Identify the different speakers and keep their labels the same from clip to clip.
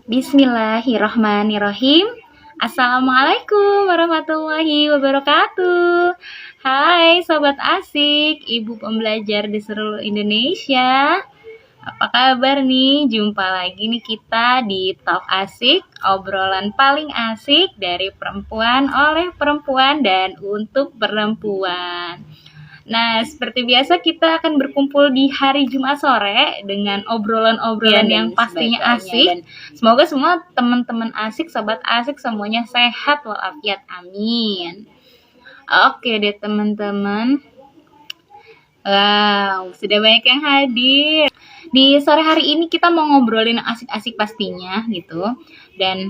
Speaker 1: Bismillahirrahmanirrahim. Assalamualaikum warahmatullahi wabarakatuh. Hai Sobat Asik, Ibu Pembelajar di seluruh Indonesia. Apa kabar nih? Jumpa lagi nih kita di Talk Asik, obrolan paling asik dari perempuan oleh perempuan dan untuk perempuan. Nah, seperti biasa kita akan berkumpul di hari Jumat sore dengan obrolan-obrolan yang pastinya asik. Dan semoga semua teman-teman asik, sobat asik semuanya sehat walafiat. Amin. Oke deh teman-teman. Wow, sudah banyak yang hadir. Di sore hari ini kita mau ngobrolin asik-asik pastinya gitu. Dan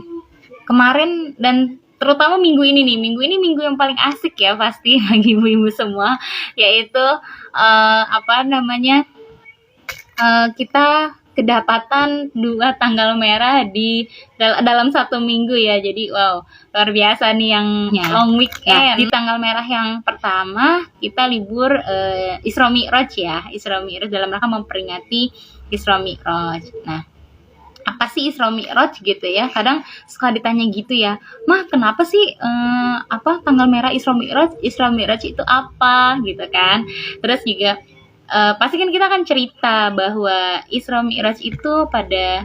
Speaker 1: kemarin dan terutama minggu ini minggu yang paling asik ya pasti bagi ibu-ibu semua, yaitu kita kedapatan 2 tanggal merah di dalam satu minggu ya. Jadi wow, luar biasa nih yang long weekend. Di tanggal merah yang pertama kita libur Isra Mi'raj ya, Isra Mi'raj dalam rangka memperingati Isra Mi'raj. Nah, apa sih Isra Mi'raj gitu ya? Kadang suka ditanya gitu ya, "Mah, kenapa sih tanggal merah Isra Mi'raj? Isra Mi'raj itu apa?" gitu kan. Terus juga pasti kan kita akan cerita bahwa Isra Mi'raj itu pada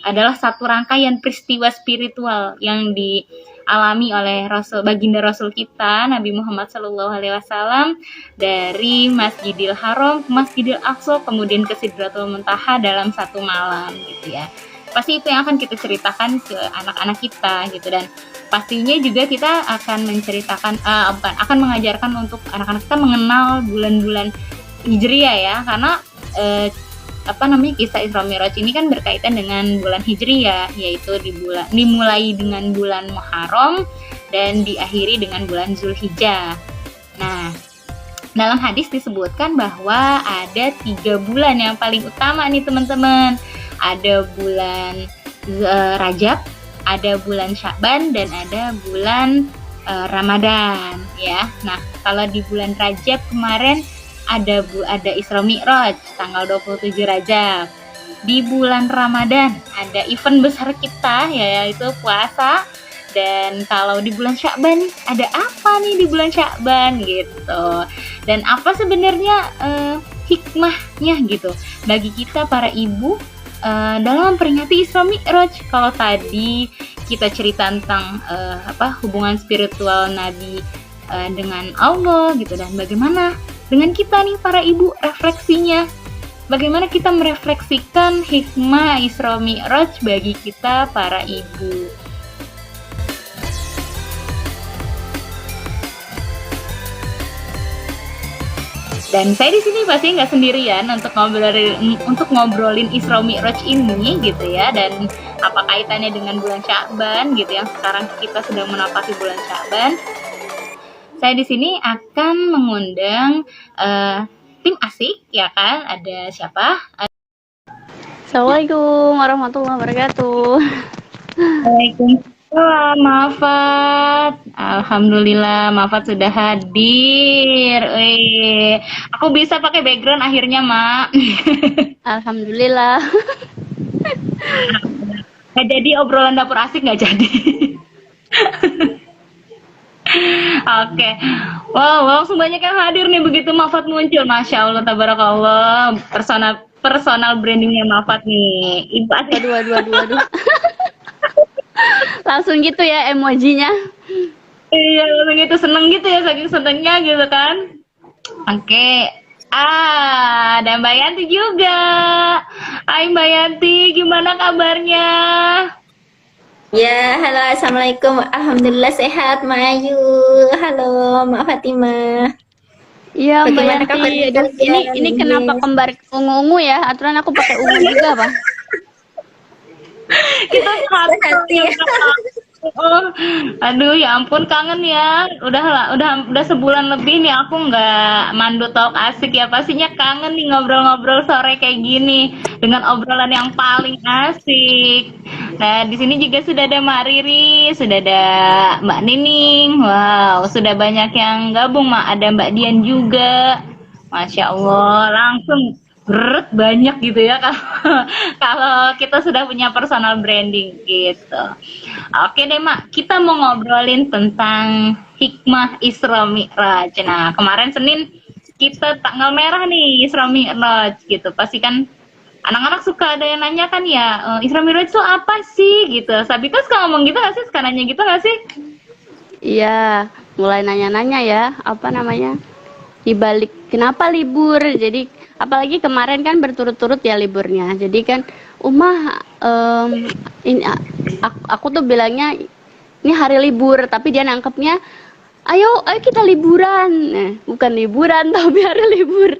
Speaker 1: adalah satu rangkaian peristiwa spiritual yang dialami oleh baginda Rasul kita Nabi Muhammad SAW dari Masjidil Haram ke Masjidil Aqsa kemudian ke Sidratul Muntaha dalam satu malam gitu ya. Pasti itu yang akan kita ceritakan ke anak-anak kita gitu, dan pastinya juga kita akan menceritakan akan mengajarkan untuk anak-anak kita mengenal bulan-bulan Hijriah ya, karena kisah Isra Mi'raj ini kan berkaitan dengan bulan Hijriah, yaitu dimulai dengan bulan Muharram dan diakhiri dengan bulan Zulhijjah. Nah, dalam hadis disebutkan bahwa ada 3 bulan yang paling utama nih teman-teman. Ada bulan Rajab, ada bulan Sya'ban, dan ada bulan Ramadan ya. Nah, kalau di bulan Rajab kemarin ada Isra Mi'raj tanggal 27 Rajab. Di bulan Ramadan ada event besar kita yaitu puasa. Dan kalau di bulan Sya'ban ada apa nih di bulan Sya'ban gitu. Dan apa sebenarnya hikmahnya gitu bagi kita para ibu dalam memperingati Isra Mi'raj. Kalau tadi kita cerita tentang hubungan spiritual Nabi dengan Allah gitu, dan bagaimana dengan kita nih para ibu refleksinya, bagaimana kita merefleksikan hikmah Isra Mi'raj bagi kita para ibu. Dan saya di sini pasti nggak sendirian untuk ngobrolin Isra Mi'raj ini gitu ya, dan apa kaitannya dengan bulan Sya'ban gitu yang sekarang kita sedang menapaki bulan Sya'ban. Saya di sini akan mengundang tim asik ya kan. Ada siapa?
Speaker 2: Assalamualaikum warahmatullahi wabarakatuh.
Speaker 1: Waalaikumsalam, Mafat. Alhamdulillah Mafat sudah hadir. Aku bisa pakai background akhirnya, Mak.
Speaker 2: Alhamdulillah.
Speaker 1: Nggak jadi obrolan dapur asik, nggak jadi. Oke. Wow, langsung banyak yang hadir nih begitu Mafat muncul. Masya Allah, tabarakallah. Personal brandingnya Mafat nih. Ibu asik.
Speaker 2: Aduh. Langsung gitu ya emojinya.
Speaker 1: Iya, langsung gitu, seneng gitu ya, saking senengnya gitu kan. Oke. Ada Mbak Yanti juga. Hai Mbak Yanti, gimana kabarnya?
Speaker 3: Ya, halo, assalamualaikum. Alhamdulillah sehat, Mak Ayu. Halo, Mak Fatimah.
Speaker 2: Iya, Mbak
Speaker 3: Bagaimana
Speaker 2: Yanti.
Speaker 3: kabarnya
Speaker 2: Aduh,
Speaker 3: kalian?
Speaker 2: ini kenapa kembar ungu-ungu ya? Aturan aku pakai ungu juga, Pak.
Speaker 1: Kita
Speaker 3: Hati.
Speaker 1: Oh, aduh ya ampun, kangen ya. Udah sebulan lebih nih aku nggak mandu talk asik ya. Pastinya kangen nih ngobrol-ngobrol sore kayak gini dengan obrolan yang paling asik. Nah, di sini juga sudah ada Mak Riri, sudah ada Mbak Nining. Wow, sudah banyak yang gabung, Mak. Ada Mbak Dian juga. Masya Allah, langsung banyak gitu ya kalau kalau kita sudah punya personal branding gitu. Oke deh Mak, kita mau ngobrolin tentang hikmah Isra Mi'raj. Nah, kemarin Senin kita tanggal merah nih Isra Mi'raj gitu. Pasti kan anak-anak suka ada yang nanya kan ya, Isra Mi'raj itu apa sih gitu. Sabita suka ngomong gitu gak sih? Suka nanya gitu gak sih?
Speaker 2: Iya, mulai nanya-nanya ya, apa namanya? Dibalik kenapa libur? Jadi apalagi kemarin kan berturut-turut ya liburnya. Jadi kan Umah ini aku tuh bilangnya ini hari libur, tapi dia nangkepnya ayo kita liburan. Nah, bukan liburan tapi hari libur.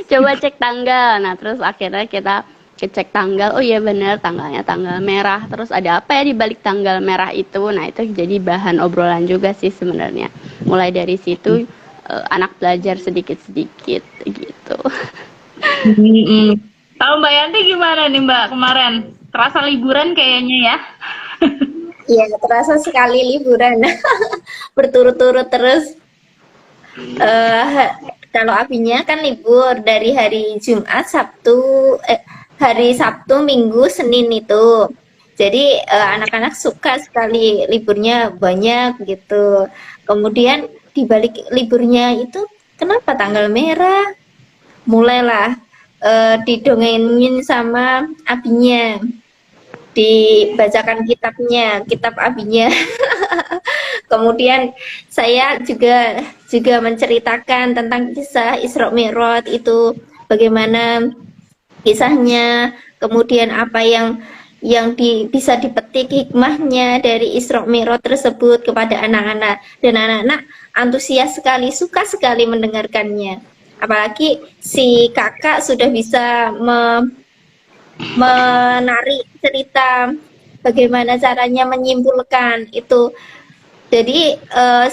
Speaker 2: Coba cek tanggal. Nah, terus akhirnya kita cek tanggal. Oh iya bener, tanggalnya tanggal merah. Terus ada apa ya di balik tanggal merah itu? Nah, itu jadi bahan obrolan juga sih sebenarnya. Mulai dari situ anak belajar sedikit-sedikit gitu.
Speaker 1: Kalau Mbak Yanti gimana nih Mbak kemarin? Terasa liburan kayaknya ya?
Speaker 3: Iya, terasa sekali liburan. Berturut-turut terus. Kalau abinya kan libur dari hari Jumat, hari Sabtu, Minggu, Senin itu. Jadi anak-anak suka sekali liburnya banyak gitu. Kemudian di balik liburnya itu kenapa tanggal merah? Mulailah didongengin sama abinya, dibacakan kitab abinya. Kemudian saya juga menceritakan tentang kisah Isra Mi'raj itu, bagaimana kisahnya, kemudian apa yang bisa dipetik hikmahnya dari Isra Mi'raj tersebut kepada anak-anak, dan anak-anak antusias sekali, suka sekali mendengarkannya. Apalagi si kakak sudah bisa menarik cerita, bagaimana caranya menyimpulkan itu. Jadi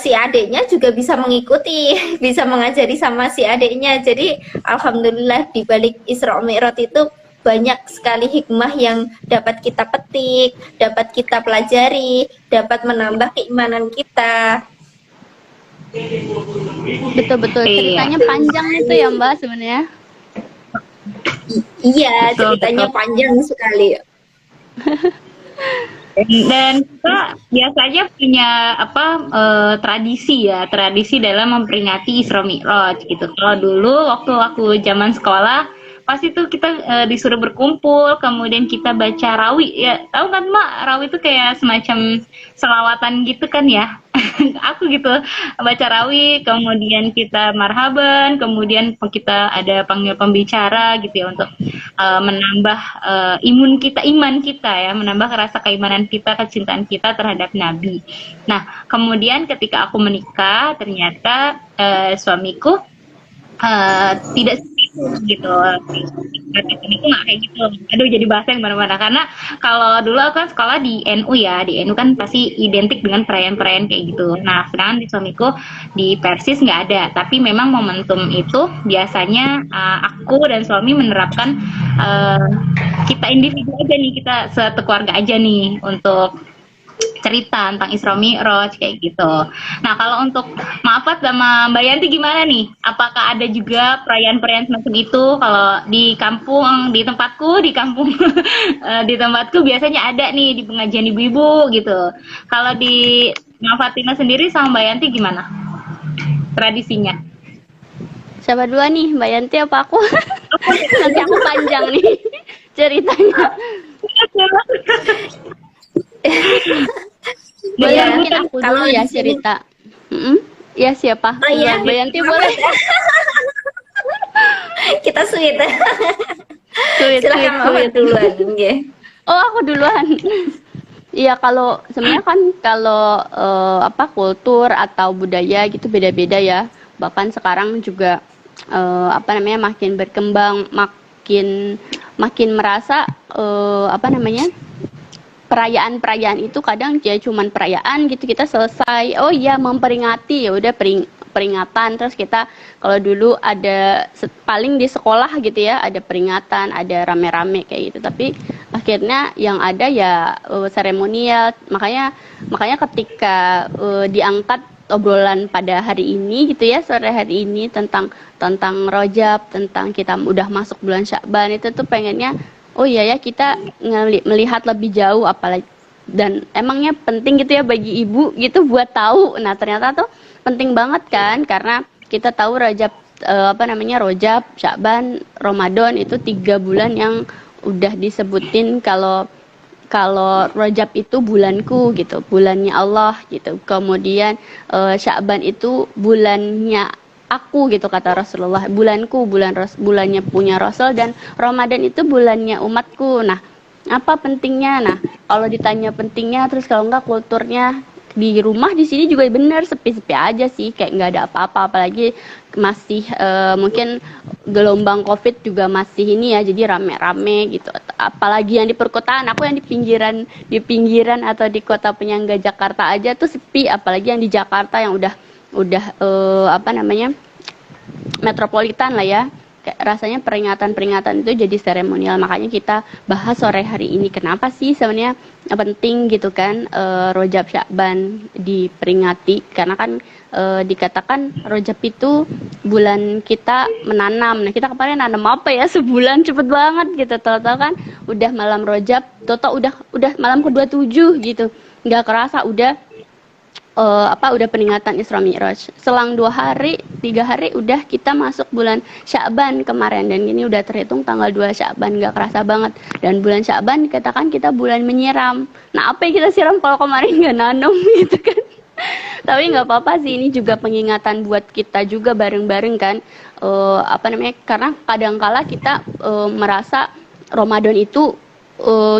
Speaker 3: si adiknya juga bisa mengikuti, bisa mengajari sama si adiknya. Jadi alhamdulillah di balik Isra Mi'raj itu banyak sekali hikmah yang dapat kita petik, dapat kita pelajari, dapat menambah keimanan kita.
Speaker 2: Betul-betul ceritanya panjang itu ya Mbak sebenarnya.
Speaker 3: Iya,
Speaker 1: Betul,
Speaker 3: ceritanya
Speaker 1: betul.
Speaker 3: panjang sekali.
Speaker 1: Dan kita biasanya punya tradisi dalam memperingati Isra Mi'raj gitu. Kalau dulu waktu aku zaman sekolah pasti tuh kita disuruh berkumpul, kemudian kita baca rawi ya. Tahu kan Mak, rawi itu kayak semacam selawatan gitu kan ya. Aku gitu baca rawi, kemudian kita marhaban, kemudian kita ada panggil pembicara gitu ya untuk menambah iman kita ya, menambah rasa keimanan kita, kecintaan kita terhadap Nabi. Nah, kemudian ketika aku menikah, ternyata suamiku tidak seperti itu gitu. Itu nggak kayak gitu. Aduh, jadi bahasa yang mana-mana. Karena kalau dulu aku kan sekolah di NU ya, di NU kan pasti identik dengan perayaan-perayaan kayak gitu. Nah, sedangkan di suamiku di Persis nggak ada. Tapi memang momentum itu biasanya aku dan suami menerapkan kita individu aja nih, kita satu keluarga aja nih untuk cerita tentang Isra Mi'raj kayak gitu. Nah, kalau untuk Maafat sama Mbak Yanti gimana nih? Apakah ada juga perayaan-perayaan semacam itu? Kalau di kampung, di tempatku, di kampung di tempatku biasanya ada nih di pengajian ibu-ibu gitu. Kalau di Mafatina sendiri sama Mbak Yanti gimana tradisinya?
Speaker 2: Siapa dua nih, Mbak Yanti apa aku? Nanti aku panjang nih ceritanya. Boleh
Speaker 3: Ya,
Speaker 2: mungkin aku
Speaker 3: kalau
Speaker 2: dulu ya
Speaker 3: di sini-
Speaker 2: cerita. Ya siapa?
Speaker 3: Oh iya,
Speaker 2: Mbak Yanti boleh.
Speaker 3: kita sweet.
Speaker 2: Sweet,
Speaker 3: Silakan Mama
Speaker 2: sweet.
Speaker 3: duluan. Nggih.
Speaker 2: Oh, aku duluan. Iya, kalau sebenarnya kan kalau kultur atau budaya gitu beda-beda ya. Bahkan sekarang juga makin berkembang, makin merasa perayaan-perayaan itu kadang ya cuman perayaan gitu, kita selesai oh iya memperingati, ya udah peringatan. Terus kita kalau dulu ada paling di sekolah gitu ya, ada peringatan, ada rame-rame kayak gitu, tapi akhirnya yang ada ya seremonial. Makanya ketika diangkat obrolan pada hari ini gitu ya, sore hari ini tentang Rajab, tentang kita udah masuk bulan Sya'ban, itu tuh pengennya oh iya ya, kita melihat lebih jauh, apalagi dan emangnya penting gitu ya bagi ibu gitu buat tahu. Nah ternyata tuh penting banget kan, karena kita tahu Rajab, Rojab, Sya'ban, Ramadan itu 3 bulan yang udah disebutin kalau kalau Rajab itu bulanku gitu, bulannya Allah gitu. Kemudian Sya'ban itu bulannya aku gitu kata Rasulullah, bulanku, bulannya punya Rasul, dan Ramadan itu bulannya umatku. Nah, apa pentingnya? Nah, kalau ditanya pentingnya, terus kalau enggak kulturnya di rumah di sini juga bener sepi-sepi aja sih, kayak nggak ada apa-apa, apalagi masih mungkin gelombang COVID juga masih ini ya, jadi rame-rame gitu. Apalagi yang di perkotaan, aku yang di pinggiran atau di kota penyangga Jakarta aja tuh sepi, apalagi yang di Jakarta yang udah metropolitan lah ya. Kayak rasanya peringatan-peringatan itu jadi seremonial. Makanya kita bahas sore hari ini, kenapa sih sebenarnya penting gitu kan Rojab Sya'ban diperingati, karena kan dikatakan Rojab itu bulan kita menanam. Nah kita kemarin nanam apa ya, sebulan cepet banget gitu, tahu-tahu kan udah malam Rojab, tahu udah malam ke-27 gitu, nggak kerasa udah peringatan Isra Mi'raj. Selang 2 hari, 3 hari udah kita masuk bulan Sya'ban kemarin, dan ini udah terhitung tanggal 2 Sya'ban, gak kerasa banget. Dan bulan Sya'ban dikatakan kita bulan menyiram. Nah, apa yang kita siram kalau kemarin gak nanam gitu kan? Tapi nggak apa-apa sih, ini juga pengingatan buat kita juga bareng-bareng kan. Karena kadangkala kita merasa Ramadan itu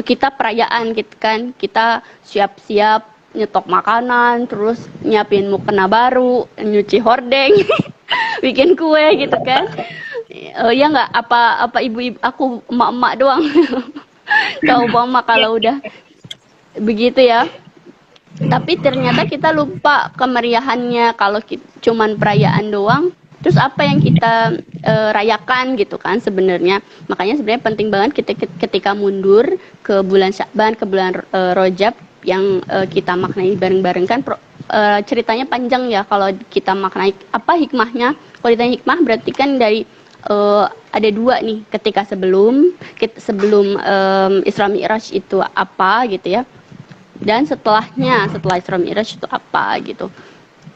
Speaker 2: kita perayaan gitu kan, kita siap-siap nyetok makanan, terus nyiapin mukena baru, nyuci hordeng, bikin kue gitu kan. Ya nggak, apa ibu-ibu, aku emak-emak doang. Kau mama kalau udah begitu ya. Tapi ternyata kita lupa kemeriahannya kalau cuman perayaan doang. Terus apa yang kita rayakan gitu kan sebenarnya. Makanya sebenarnya penting banget ketika mundur ke bulan Sya'ban, ke bulan Rajab, yang kita maknai bareng-bareng kan. Ceritanya panjang ya kalau kita maknai apa hikmahnya. Kalau ditanya hikmah berarti kan dari ada 2 nih, ketika sebelum Isra Mi'raj itu apa gitu ya, dan setelah Isra Mi'raj itu apa gitu.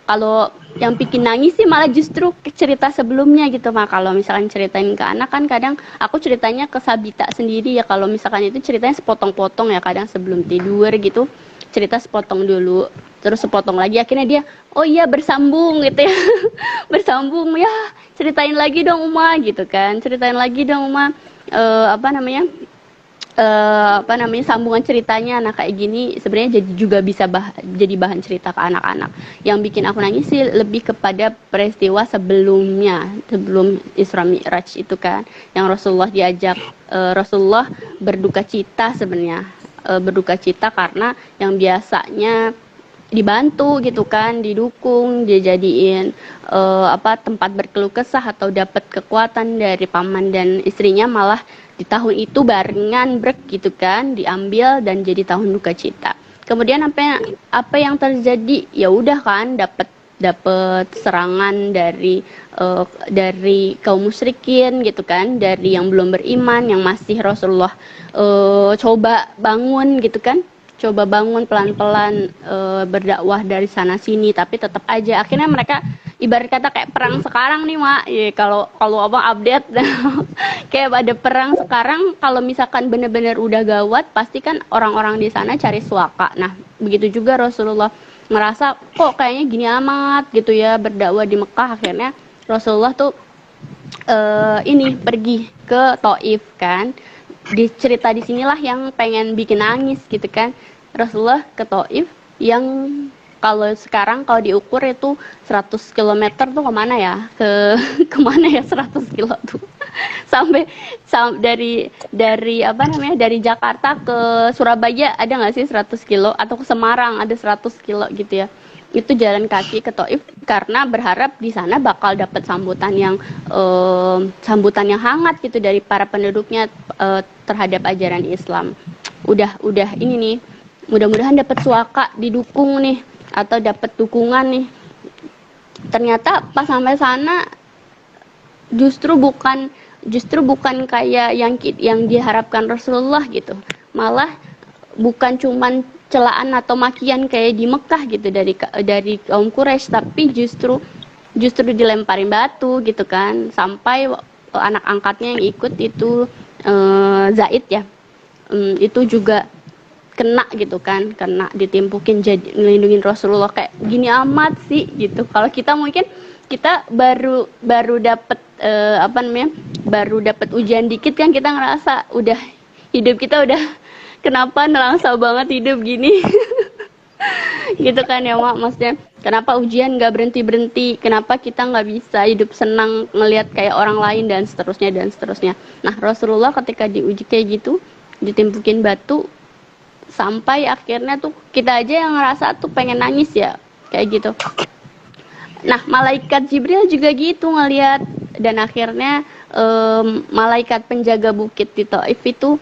Speaker 2: Kalau yang bikin nangis sih malah justru cerita sebelumnya gitu mah. Kalau misalkan ceritain ke anak kan kadang aku ceritanya ke Sabita sendiri ya, kalau misalkan itu ceritanya sepotong-potong ya, kadang sebelum tidur gitu cerita sepotong dulu, terus sepotong lagi, akhirnya dia oh iya bersambung gitu ya. Bersambung ya, ceritain lagi dong Uma gitu kan, ceritain lagi dong Uma sambungan ceritanya. Nah kayak gini sebenarnya jadi juga bisa jadi bahan cerita ke anak-anak. Yang bikin aku nangis sih lebih kepada peristiwa sebelumnya, sebelum Isra Mi'raj itu kan, yang Rasulullah diajak, Rasulullah berduka cita sebenarnya, berduka cita karena yang biasanya dibantu gitu kan, didukung, dijadiin tempat berkeluh kesah atau dapat kekuatan dari paman dan istrinya, malah di tahun itu barengan brek gitu kan, diambil dan jadi tahun duka cita. Kemudian apa yang terjadi? Ya udah kan dapat serangan dari kaum musyrikin gitu kan, dari yang belum beriman, yang masih Rasulullah coba bangun gitu kan, coba bangun pelan-pelan, berdakwah dari sana sini, tapi tetap aja akhirnya mereka ibarat kata kayak perang sekarang nih Mak. Ya, kalau abang update kayak ada perang sekarang, kalau misalkan benar-benar udah gawat pasti kan orang-orang di sana cari suaka. Nah begitu juga Rasulullah merasa kok kayaknya gini amat gitu ya berdakwah di Mekah. Akhirnya Rasulullah tuh pergi ke Taif kan. Di cerita di sinilah yang pengen bikin nangis gitu kan. Rasulullah ke Taif yang kalau sekarang kalau diukur itu 100 km tuh kemana ya? Kemana ya 100 kilo tuh? sampai dari dari Jakarta ke Surabaya ada nggak sih 100 kilo, atau ke Semarang ada 100 kilo gitu ya. Itu jalan kaki ke Taif karena berharap di sana bakal dapat sambutan yang hangat gitu dari para penduduknya terhadap ajaran Islam. Udah ini nih, mudah-mudahan dapat suaka, didukung nih, atau dapat dukungan nih. Ternyata pas sampai sana justru bukan justru bukan kayak yang diharapkan Rasulullah gitu, malah bukan cuman celaan atau makian kayak di Mekah gitu dari kaum Quraisy, tapi justru dilemparin batu gitu kan, sampai anak angkatnya yang ikut itu Zaid ya, itu juga kena gitu kan, kena ditimpukin jadi ngelindungin Rasulullah. Kayak gini amat sih gitu. Kalau kita mungkin kita baru dapat baru dapat ujian dikit kan, kita ngerasa udah hidup kita udah kenapa nelangsa banget hidup gini. Gitu kan ya Mak, maksudnya kenapa ujian nggak berhenti kenapa kita nggak bisa hidup senang ngelihat kayak orang lain dan seterusnya. Nah, Rasulullah ketika diuji kayak gitu, ditimpukin batu, sampai akhirnya tuh kita aja yang ngerasa tuh pengen nangis ya kayak gitu. Nah, malaikat Jibril juga gitu ngelihat, dan akhirnya malaikat penjaga bukit di Taif itu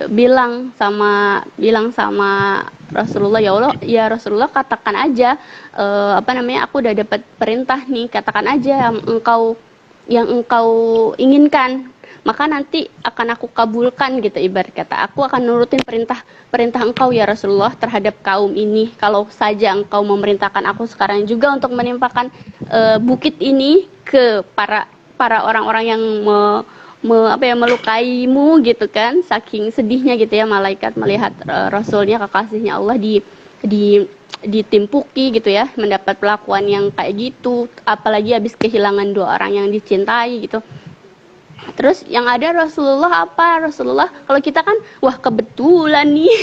Speaker 2: bilang sama Rasulullah, ya Allah, ya Rasulullah, katakan aja aku udah dapat perintah nih, katakan aja yang engkau inginkan, maka nanti akan aku kabulkan gitu, ibarat kata aku akan nurutin perintah engkau ya Rasulullah terhadap kaum ini. Kalau saja engkau memerintahkan aku sekarang juga untuk menimpakan bukit ini ke para orang-orang yang melukaimu gitu kan, saking sedihnya gitu ya malaikat melihat rasulnya, kekasihnya Allah ditimpuki gitu ya, mendapat perlakuan yang kayak gitu, apalagi habis kehilangan dua orang yang dicintai gitu. Terus yang ada Rasulullah kalau kita kan wah kebetulan nih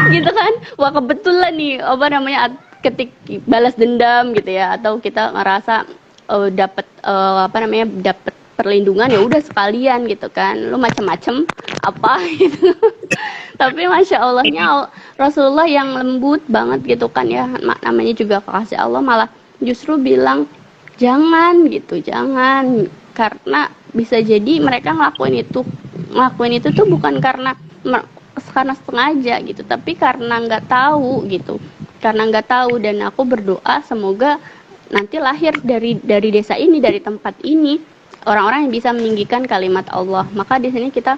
Speaker 2: gitu kan, wah kebetulan nih ketik balas dendam gitu ya, atau kita ngerasa dapat dapat perlindungan, ya udah sekalian gitu kan, lu macem-macem apa gitu. Tapi masya Allahnya Rasulullah yang lembut banget gitu kan ya, namanya juga kekasih Allah, malah justru bilang jangan gitu, jangan, karena bisa jadi mereka ngelakuin itu tuh bukan karena sengaja gitu, tapi karena nggak tahu gitu, dan aku berdoa semoga nanti lahir dari desa ini, dari tempat ini, orang-orang yang bisa meninggikan kalimat Allah. Maka di sini kita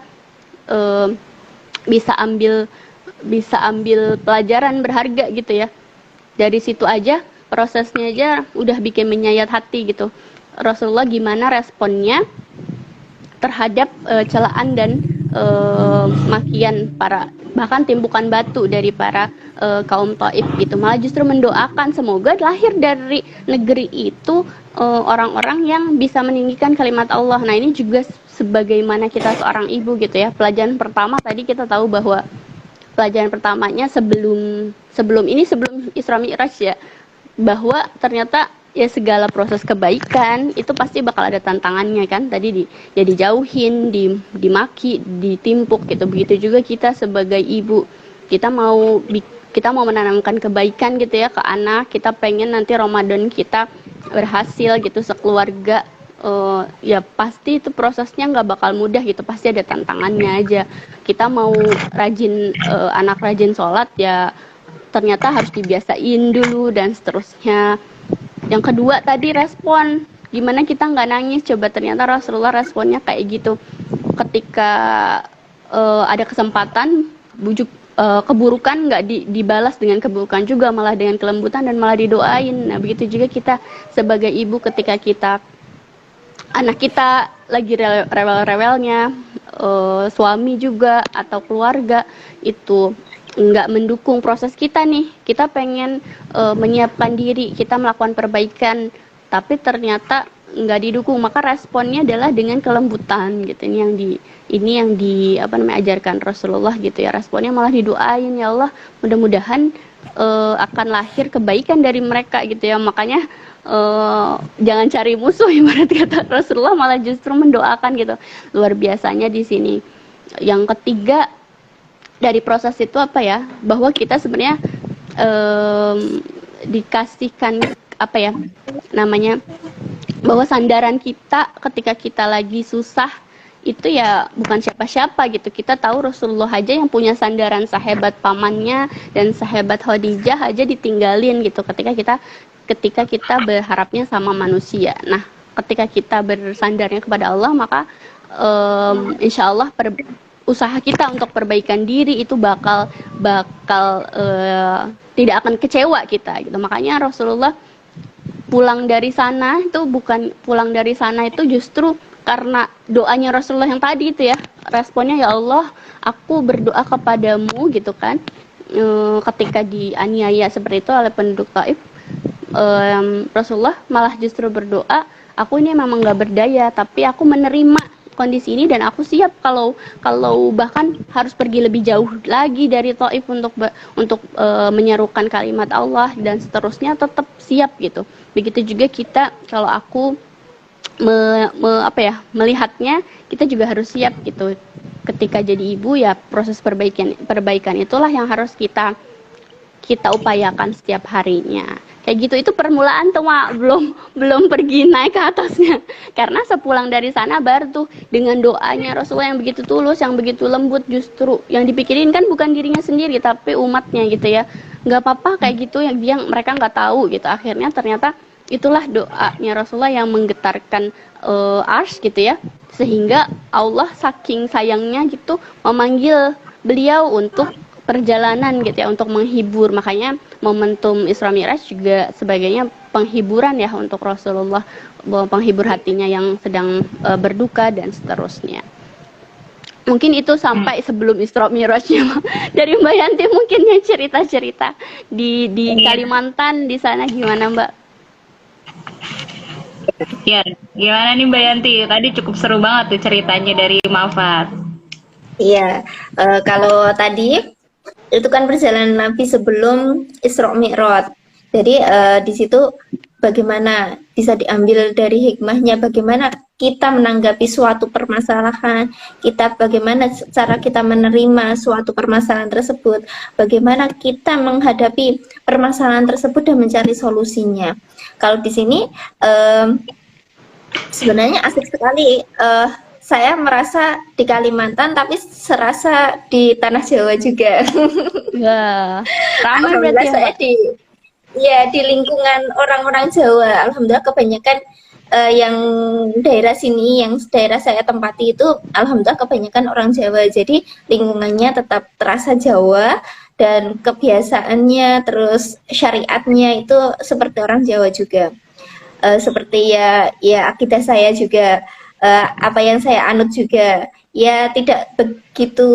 Speaker 2: bisa ambil pelajaran berharga gitu ya. Dari situ aja, prosesnya aja udah bikin menyayat hati gitu. Rasulullah gimana responnya terhadap celaan dan makian bahkan timbukan batu dari para kaum Taif gitu. Malah justru mendoakan semoga lahir dari negeri itu orang-orang yang bisa meninggikan kalimat Allah. Nah, ini juga sebagaimana kita seorang ibu gitu ya. Pelajaran pertama tadi kita tahu bahwa pelajaran pertamanya sebelum Isra Mi'raj ya, bahwa ternyata ya segala proses kebaikan itu pasti bakal ada tantangannya kan. Tadi dijauhin, dimaki, ditimpuk gitu. Begitu juga kita sebagai ibu, kita mau menanamkan kebaikan gitu ya ke anak. Kita pengen nanti Ramadan kita berhasil gitu sekeluarga, ya pasti itu prosesnya nggak bakal mudah gitu, pasti ada tantangannya aja. Kita mau anak rajin sholat, ya ternyata harus dibiasain dulu dan seterusnya. Yang kedua tadi respon, gimana kita nggak nangis, coba. Ternyata Rasulullah responnya kayak gitu, ketika ada kesempatan keburukan nggak dibalas dengan keburukan juga, malah dengan kelembutan dan malah didoain. Nah, begitu juga kita sebagai ibu, ketika anak kita lagi rewel-rewelnya, suami juga atau keluarga itu nggak mendukung proses kita nih, kita pengen menyiapkan diri, kita melakukan perbaikan, tapi ternyata nggak didukung, maka responnya adalah dengan kelembutan gitu. Ini yang ajarkan Rasulullah gitu ya. Responnya malah didoain, ya Allah mudah-mudahan akan lahir kebaikan dari mereka gitu ya. Makanya jangan cari musuh, ibarat kata Rasulullah, malah justru mendoakan gitu. Luar biasanya di sini. Yang ketiga dari proses itu bahwa kita sebenarnya dikasihkan bahwa sandaran kita ketika kita lagi susah itu ya bukan siapa-siapa gitu. Kita tahu Rasulullah aja yang punya sandaran sahabat pamannya dan sahabat Khadijah aja ditinggalin gitu ketika kita berharapnya sama manusia. Nah, ketika kita bersandarnya kepada Allah, maka insya Allah usaha kita untuk perbaikan diri itu bakal tidak akan kecewa kita gitu. Makanya Rasulullah pulang dari sana itu justru karena doanya Rasulullah yang tadi itu ya, responnya, ya Allah, aku berdoa kepadamu gitu kan, ketika dianiaya seperti itu oleh penduduk Taif. Rasulullah malah justru berdoa, aku ini memang gak berdaya, tapi aku menerima kondisi ini dan aku siap kalau bahkan harus pergi lebih jauh lagi dari Taif untuk menyerukan kalimat Allah dan seterusnya, tetap siap gitu. Begitu juga kita, kalau aku melihatnya, kita juga harus siap gitu. Ketika jadi ibu ya, proses perbaikan itulah yang harus kita upayakan setiap harinya. Kayak gitu, itu permulaan tuh, Mak. Belum pergi naik ke atasnya. Karena sepulang dari sana baru tuh dengan doanya Rasulullah yang begitu tulus, yang begitu lembut, justru yang dipikirin kan bukan dirinya sendiri tapi umatnya gitu ya. Nggak apa-apa kayak gitu, yang mereka nggak tahu gitu. Akhirnya ternyata itulah doanya Rasulullah yang menggetarkan arsy gitu ya, sehingga Allah saking sayangnya gitu memanggil beliau untuk perjalanan gitu ya, untuk menghibur. Makanya momentum Isra Mi'raj juga sebagainya penghiburan ya untuk Rasulullah, penghibur hatinya yang sedang berduka dan seterusnya. Mungkin itu sampai sebelum Isra Mi'rajnya. Dari Mbak Yanti mungkin yang cerita-cerita di Kalimantan di sana gimana, Mbak?
Speaker 1: Ya, gimana nih Mbak Yanti? Tadi cukup seru banget tuh ceritanya dari Mafat.
Speaker 3: Iya, kalau tadi itu kan perjalanan Nabi sebelum Isra Mi'raj. Jadi di situ bagaimana bisa diambil dari hikmahnya, bagaimana kita menanggapi suatu permasalahan, bagaimana cara kita menerima suatu permasalahan tersebut, bagaimana kita menghadapi permasalahan tersebut dan mencari solusinya. Kalau di sini sebenarnya asik sekali. Saya merasa di Kalimantan, tapi serasa di tanah Jawa juga.
Speaker 2: Ya, ramai berarti ya,
Speaker 3: saya di lingkungan orang-orang Jawa. Alhamdulillah kebanyakan yang daerah sini, yang daerah saya tempati itu, alhamdulillah kebanyakan orang Jawa. Jadi lingkungannya tetap terasa Jawa dan kebiasaannya, terus syariatnya itu seperti orang Jawa juga. Seperti ya akidah saya juga. Apa yang saya anut juga ya tidak begitu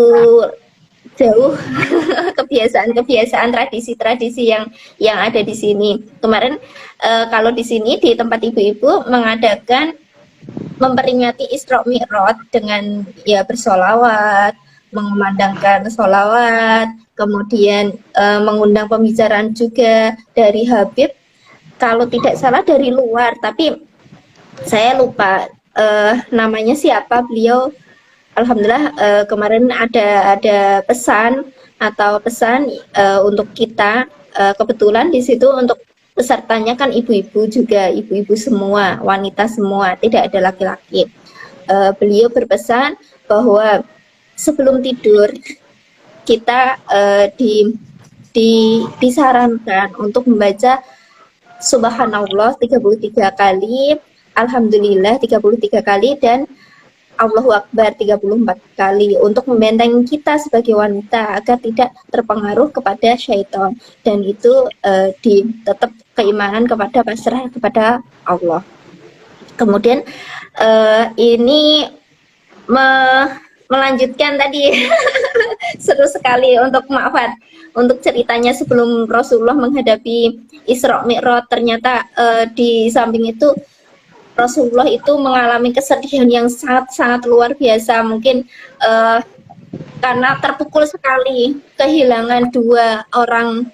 Speaker 3: jauh kebiasaan tradisi-tradisi yang ada di sini. Kemarin kalau di sini di tempat ibu-ibu memperingati Isra Mi'raj dengan ya bersolawat, mengumandangkan solawat, kemudian mengundang pembicaraan juga dari Habib, kalau tidak salah dari luar, tapi saya lupa namanya siapa beliau. Alhamdulillah kemarin ada pesan untuk kita, kebetulan di situ untuk pesertanya kan ibu-ibu juga, ibu-ibu semua, wanita semua, tidak ada laki-laki. Beliau berpesan bahwa sebelum tidur kita disarankan untuk membaca Subhanallah 33 kali, Alhamdulillah 33 kali, dan Allahu Akbar 34 kali untuk membentengi kita sebagai wanita agar tidak terpengaruh kepada syaitan, dan itu tetap keimanan kepada pasrah kepada Allah. Kemudian ini melanjutkan tadi seru sekali untuk Ma'fat, untuk ceritanya sebelum Rasulullah menghadapi Isra Mi'raj. Ternyata di samping itu Rasulullah itu mengalami kesedihan yang sangat-sangat luar biasa, mungkin karena terpukul sekali kehilangan dua orang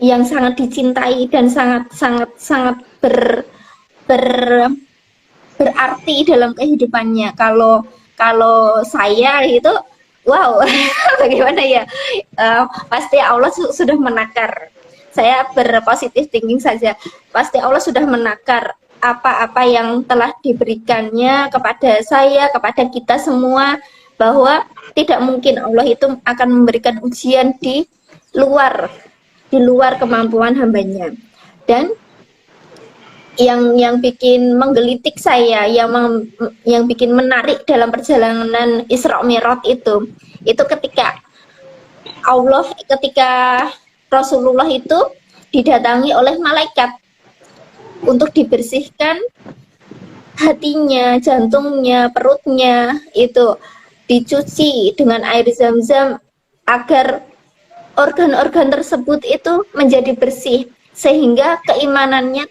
Speaker 3: yang sangat dicintai dan sangat berarti dalam kehidupannya. Kalau saya itu wow, bagaimana ya, pasti Allah sudah menakar. Saya berpositif thinking saja, pasti Allah sudah menakar apa-apa yang telah diberikannya kepada saya, kepada kita semua, bahwa tidak mungkin Allah itu akan memberikan ujian di luar kemampuan hambanya. Dan yang bikin menggelitik saya, yang bikin menarik dalam perjalanan Isra Mi'raj itu ketika Rasulullah itu didatangi oleh malaikat untuk dibersihkan hatinya, jantungnya, perutnya, itu dicuci dengan air zam-zam agar organ-organ tersebut itu menjadi bersih sehingga keimanannya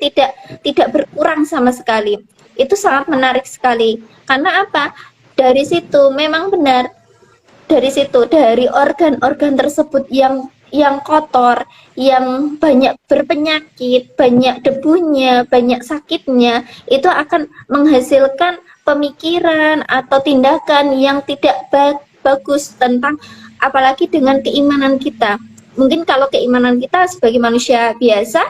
Speaker 3: tidak berkurang sama sekali. Itu sangat menarik sekali. Karena apa? Dari situ memang benar, dari organ-organ tersebut yang kotor, yang banyak berpenyakit, banyak debunya, banyak sakitnya, itu akan menghasilkan pemikiran atau tindakan yang tidak bagus tentang, apalagi dengan keimanan kita. Mungkin kalau keimanan kita sebagai manusia biasa,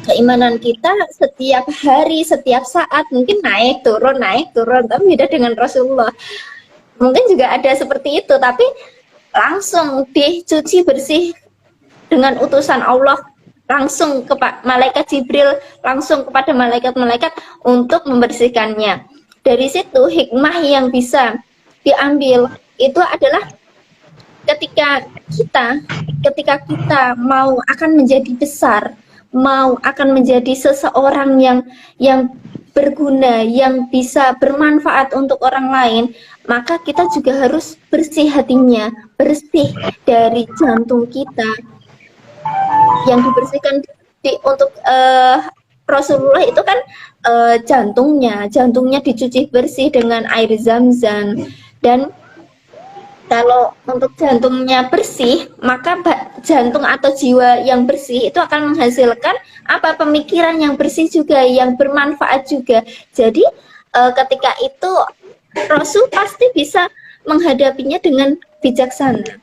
Speaker 3: keimanan kita setiap hari, setiap saat mungkin naik turun, tapi beda dengan Rasulullah. Mungkin juga ada seperti itu, tapi langsung dicuci bersih dengan utusan Allah, langsung ke malaikat Jibril, langsung kepada malaikat-malaikat untuk membersihkannya. Dari situ hikmah yang bisa diambil itu adalah ketika kita mau akan menjadi besar, mau akan menjadi seseorang yang berguna, yang bisa bermanfaat untuk orang lain, maka kita juga harus bersih hatinya, bersih dari jantung kita. Yang dibersihkan untuk Rasulullah itu kan jantungnya dicuci bersih dengan air zam-zam. Dan kalau untuk jantungnya bersih, maka jantung atau jiwa yang bersih itu akan menghasilkan apa, pemikiran yang bersih juga, yang bermanfaat juga. Jadi ketika itu Rasul pasti bisa menghadapinya dengan bijaksana.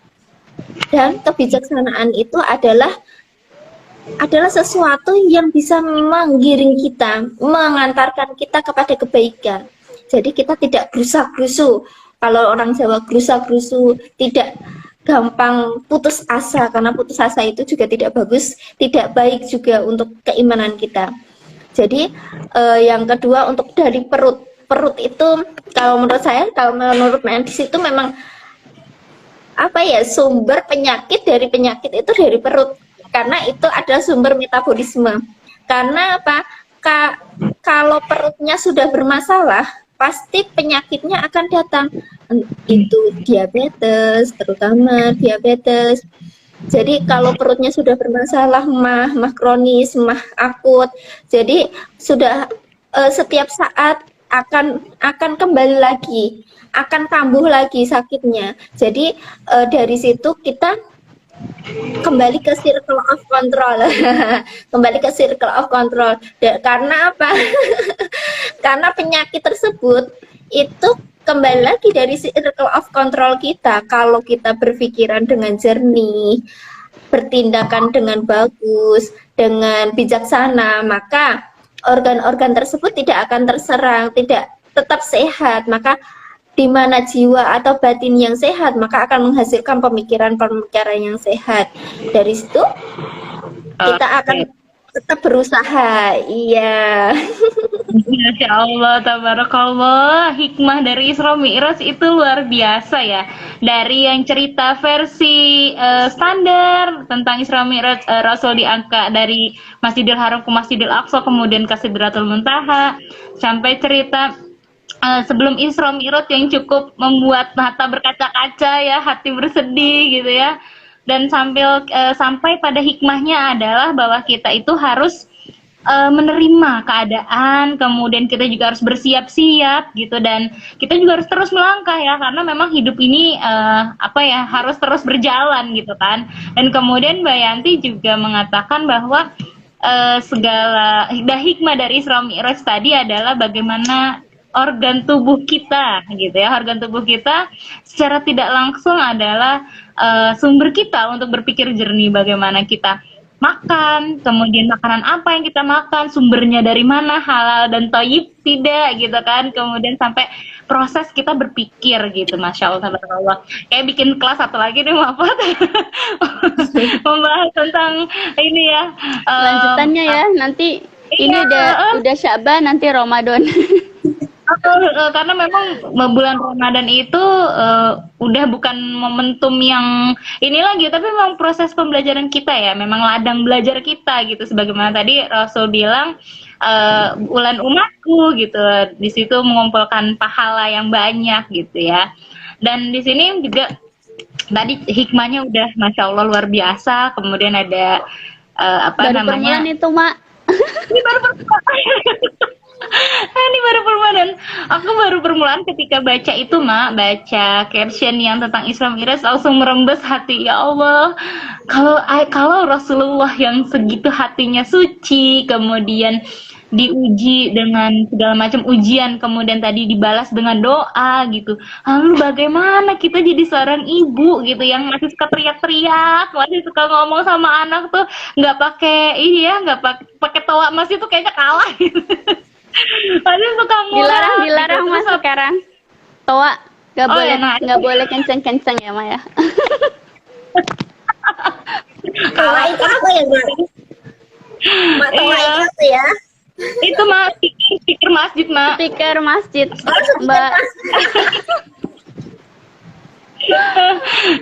Speaker 3: Dan kebijaksanaan itu adalah sesuatu yang bisa menggiring kita, mengantarkan kita kepada kebaikan. Jadi kita tidak gerusa-gerusu. Kalau orang Jawa gerusa-gerusu, tidak gampang putus asa, karena putus asa itu juga tidak bagus, tidak baik juga untuk keimanan kita. Jadi yang kedua, untuk dari perut itu, kalau menurut saya, kalau menurut medis itu memang apa ya, sumber penyakit itu dari perut, karena itu adalah sumber metabolisme. Karena apa? Kalau perutnya sudah bermasalah, pasti penyakitnya akan datang. Itu diabetes, terutama diabetes. Jadi kalau perutnya sudah bermasalah, mah kronis, mah akut, jadi sudah setiap saat akan kembali lagi, akan kambuh lagi sakitnya. Jadi dari situ kita kembali ke circle of control. Kembali ke circle of control. Karena apa? Karena penyakit tersebut itu kembali lagi dari circle of control kita. Kalau kita berpikiran dengan jernih, bertindakan dengan bagus, dengan bijaksana, maka organ-organ tersebut tidak akan terserang, tidak, tetap sehat. Maka di mana jiwa atau batin yang sehat, maka akan menghasilkan pemikiran-pemikiran yang sehat. Dari situ kita akan tetap berusaha. Iya.
Speaker 1: Masya Allah, tabarakallah. Hikmah dari Isra Mi'raj itu luar biasa ya. Dari yang cerita versi standar tentang Isra Mi'raj, Rasul diangkat dari Masjidil Haram ke Masjidil Aqsa, kemudian ke Sidratul Muntaha, sampai cerita sebelum Isra Mi'raj yang cukup membuat mata berkaca-kaca ya, hati bersedih gitu ya. Dan sampai pada hikmahnya adalah bahwa kita itu harus menerima keadaan, kemudian kita juga harus bersiap-siap gitu, dan kita juga harus terus melangkah ya, karena memang hidup ini harus terus berjalan gitu kan. Dan kemudian Mbak Yanti juga mengatakan bahwa segala hikmah dari Isra Mi'raj tadi adalah bagaimana organ tubuh kita gitu ya, organ tubuh kita secara tidak langsung adalah sumber kita untuk berpikir jernih, bagaimana kita makan, kemudian makanan apa yang kita makan, sumbernya dari mana, halal dan thayyib tidak gitu kan, kemudian sampai proses kita berpikir gitu. Masya Allah, tabarakallah. Kayak bikin kelas satu lagi nih Wafat membahas tentang ini ya,
Speaker 2: lanjutannya ya nanti Ini udah Sya'ban, nanti Ramadan.
Speaker 1: Karena memang bulan Ramadan itu udah bukan momentum yang ini lagi, tapi memang proses pembelajaran kita ya, memang ladang belajar kita gitu. Sebagaimana tadi Rasul bilang, bulan umatku gitu, di situ mengumpulkan pahala yang banyak gitu ya. Dan di sini juga tadi hikmahnya udah Masya Allah luar biasa. Kemudian ada apa
Speaker 2: Baru
Speaker 1: namanya?
Speaker 2: permulaan itu, Mak.
Speaker 1: Ini baru ini baru permulaan. Aku baru permulaan ketika baca itu, Mak, baca caption yang tentang Isra Mi'raj, langsung merembes hati. Ya Allah, kalau Rasulullah yang segitu hatinya suci, kemudian diuji dengan segala macam ujian, kemudian tadi dibalas dengan doa gitu. Lalu bagaimana kita jadi seorang ibu gitu yang masih suka teriak-teriak, masih suka ngomong sama anak tuh nggak pakai ini ya, nggak pakai toa, masih tuh kayaknya kalah gitu. Masih suka ngurang
Speaker 2: Dilarang
Speaker 1: gitu.
Speaker 2: Mas sekarang. Toa nggak
Speaker 1: Oh,
Speaker 2: boleh
Speaker 1: ya, nah,
Speaker 2: nggak boleh kenceng-kenceng ya, Mak ya.
Speaker 3: Toa itu apa ya, Mbak? Mak, toa
Speaker 1: Iya.
Speaker 3: itu apa ya?
Speaker 1: Itu Mak, speaker masjid, Mak.
Speaker 2: Speaker masjid,
Speaker 3: Oh,
Speaker 2: Mbak.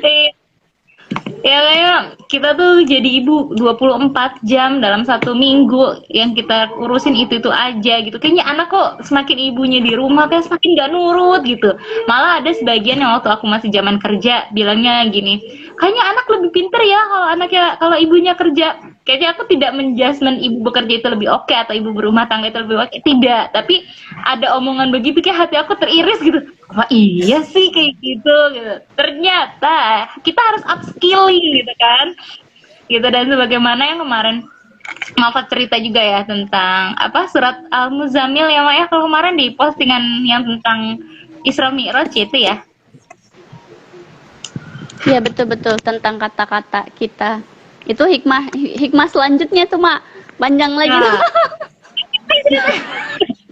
Speaker 1: Iya. Ya kayak kita tuh jadi ibu 24 jam dalam satu minggu, yang kita urusin itu aja gitu. Kayaknya anak kok semakin ibunya di rumah kayak semakin gak nurut gitu. Malah ada sebagian yang waktu aku masih zaman kerja bilangnya gini, kayaknya anak lebih pinter ya kalau ibunya kerja. Kayaknya aku tidak menjudgment ibu bekerja itu lebih oke atau ibu berumah tangga itu lebih oke, tidak. Tapi ada omongan begitu kayak hati aku teriris gitu. Wah iya sih kayak gitu. Ternyata kita harus upskilling gitu kan. Gitu, dan sebagaimana yang kemarin Mafat cerita juga ya tentang apa surat Al-Muzammil ya, Mak ya, kalau kemarin di postingan yang tentang Isra Mi'raj itu ya.
Speaker 2: Iya betul-betul, tentang kata-kata kita. Itu hikmah selanjutnya tuh, Mak. Panjang lagi tuh.
Speaker 1: Nah.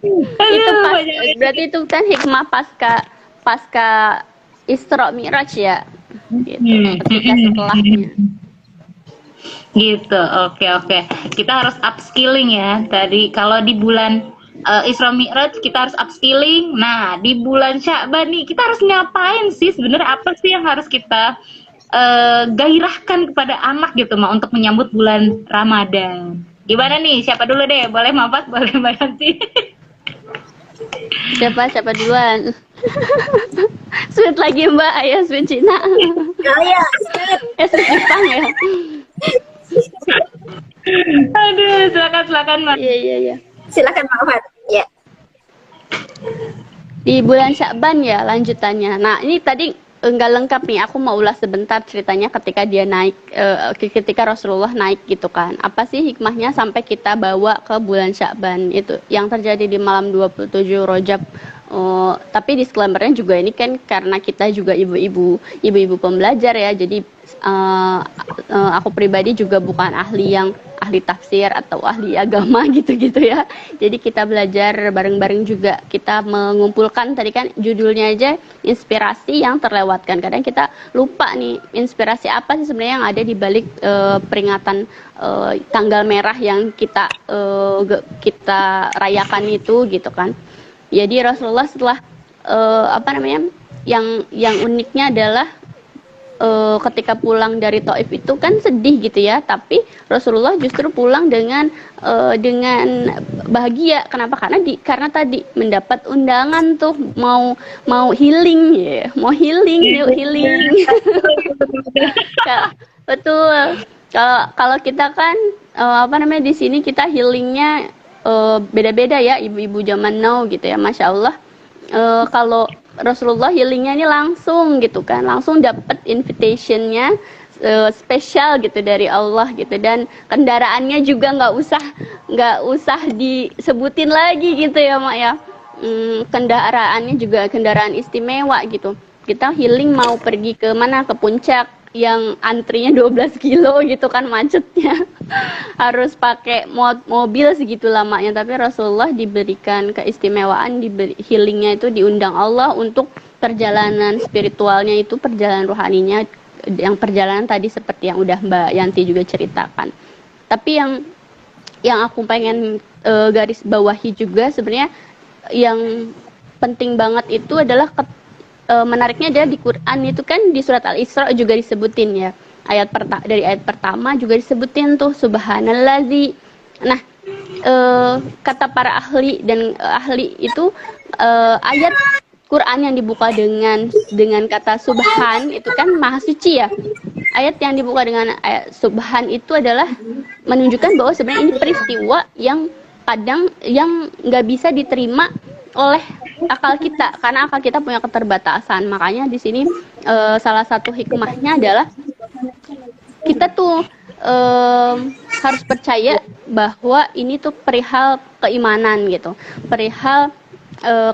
Speaker 2: Itu
Speaker 1: Aduh,
Speaker 2: pas,
Speaker 1: banyak.
Speaker 2: berarti itu kan hikmah pasca Isra Mi'raj ya. Gitu. Ketika setelahnya.
Speaker 1: Gitu, oke. Kita harus upskilling ya. Tadi kalau di bulan Isra Mi'raj kita harus upskilling. Nah, di bulan Sya'ban nih kita harus ngapain sih? Sebenarnya apa sih yang harus kita gairahkan kepada anak gitu, Mak, untuk menyambut bulan Ramadan? Gimana nih? Siapa dulu deh? Boleh Mafat, boleh Mbak Yanti.
Speaker 2: Siapa duluan? Sweet lagi, Mbak. Ayo sweet Cina.
Speaker 3: Oh ya,
Speaker 2: Sweet Jepang ya.
Speaker 1: Aduh, silakan Mbak.
Speaker 2: Iya.
Speaker 3: silakan Pak Fat. Ya.
Speaker 2: Di bulan Sya'ban ya lanjutannya. Nah, ini tadi enggak lengkap nih. Aku mau ulas sebentar ceritanya ketika dia naik, ketika Rasulullah naik gitu kan. Apa sih hikmahnya sampai kita bawa ke bulan Sya'ban itu yang terjadi di malam 27 Rajab. Tapi disclaimernya juga ini kan karena kita juga ibu-ibu pembelajar ya. Jadi aku pribadi juga bukan ahli tafsir atau ahli agama gitu-gitu ya. Jadi kita belajar bareng-bareng juga. Kita mengumpulkan tadi kan judulnya aja inspirasi yang terlewatkan. Kadang kita lupa nih inspirasi apa sih sebenarnya yang ada di balik peringatan tanggal merah yang kita rayakan itu gitu kan. Jadi Rasulullah setelah yang uniknya adalah ketika pulang dari Taif itu kan sedih gitu ya, tapi Rasulullah justru pulang dengan bahagia. Kenapa? Karena tadi mendapat undangan tuh mau healing ya, mau healing. Betul. Kalau kita kan di sini kita healingnya beda-beda ya, ibu-ibu zaman now gitu ya, Masya Allah. Kalau Rasulullah healingnya ini langsung gitu kan, langsung dapat invitationnya spesial gitu dari Allah gitu, dan kendaraannya juga nggak usah disebutin lagi gitu ya, Mak ya. Kendaraannya juga kendaraan istimewa gitu. Kita healing mau pergi ke mana, ke puncak yang antrinya 12 kilo gitu kan, macetnya. Harus pakai mobil segitu lamanya, tapi Rasulullah diberikan keistimewaan, healingnya itu diundang Allah untuk perjalanan spiritualnya itu, perjalanan rohaninya, yang perjalanan tadi seperti yang udah Mbak Yanti juga ceritakan. Tapi yang aku pengen garis bawahi juga sebenarnya yang penting banget itu adalah menariknya adalah di Quran itu kan di surat Al-Isra juga disebutin ya. Dari ayat pertama juga disebutin tuh subhanallazi. Nah, kata para ahli itu ayat Quran yang dibuka dengan kata subhan itu kan maha suci ya. Ayat yang dibuka dengan ayat subhan itu adalah menunjukkan bahwa sebenarnya ini peristiwa yang kadang yang nggak bisa diterima oleh akal kita karena akal kita punya keterbatasan. Makanya di sini salah satu hikmahnya adalah kita tuh harus percaya bahwa ini tuh perihal keimanan gitu, perihal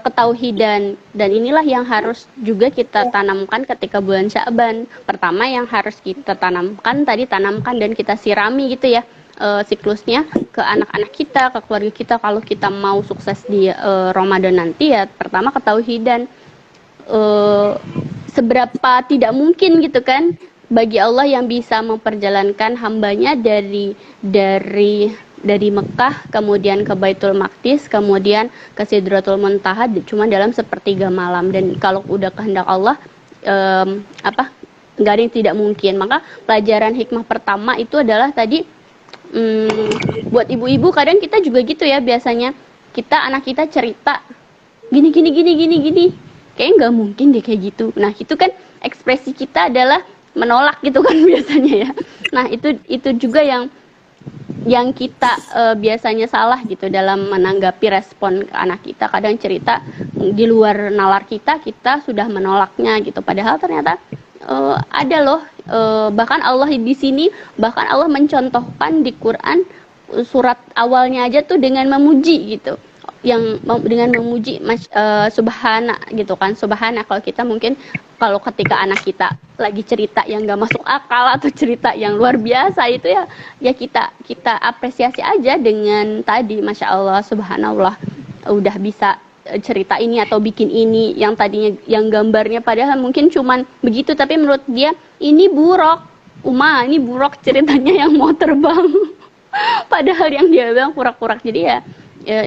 Speaker 2: ketauhidan, dan inilah yang harus juga kita tanamkan ketika bulan Sya'ban. Pertama yang harus kita tanamkan dan kita sirami gitu ya siklusnya ke anak-anak kita, ke keluarga kita kalau kita mau sukses di Ramadan nanti ya. Pertama ketauhidan, seberapa tidak mungkin gitu kan bagi Allah yang bisa memperjalankan hambanya dari Mekah kemudian ke Baitul Maqdis kemudian ke Sidratul Muntaha cuma dalam sepertiga malam. Dan kalau udah kehendak Allah nggak ada yang tidak mungkin. Maka pelajaran hikmah pertama itu adalah tadi buat ibu-ibu kadang kita juga gitu ya, biasanya anak kita cerita gini kayaknya nggak mungkin deh kayak gitu. Nah itu kan ekspresi kita adalah menolak gitu kan biasanya ya. Nah itu juga yang kita biasanya salah gitu dalam menanggapi respon ke anak kita. Kadang cerita di luar nalar kita sudah menolaknya gitu. Padahal ternyata ada loh bahkan Allah di sini bahkan Allah mencontohkan di Quran surat awalnya aja tuh dengan memuji gitu. Dengan memuji subhana gitu kan. Subhana kalau kita mungkin kalau ketika anak kita lagi cerita yang gak masuk akal atau cerita yang luar biasa itu ya kita apresiasi aja dengan tadi masya Allah subhanallah udah bisa cerita ini atau bikin ini yang tadinya yang gambarnya padahal mungkin cuman begitu tapi menurut dia ini buruk ceritanya yang mau terbang padahal yang dia bilang kurak-kurak. Jadi ya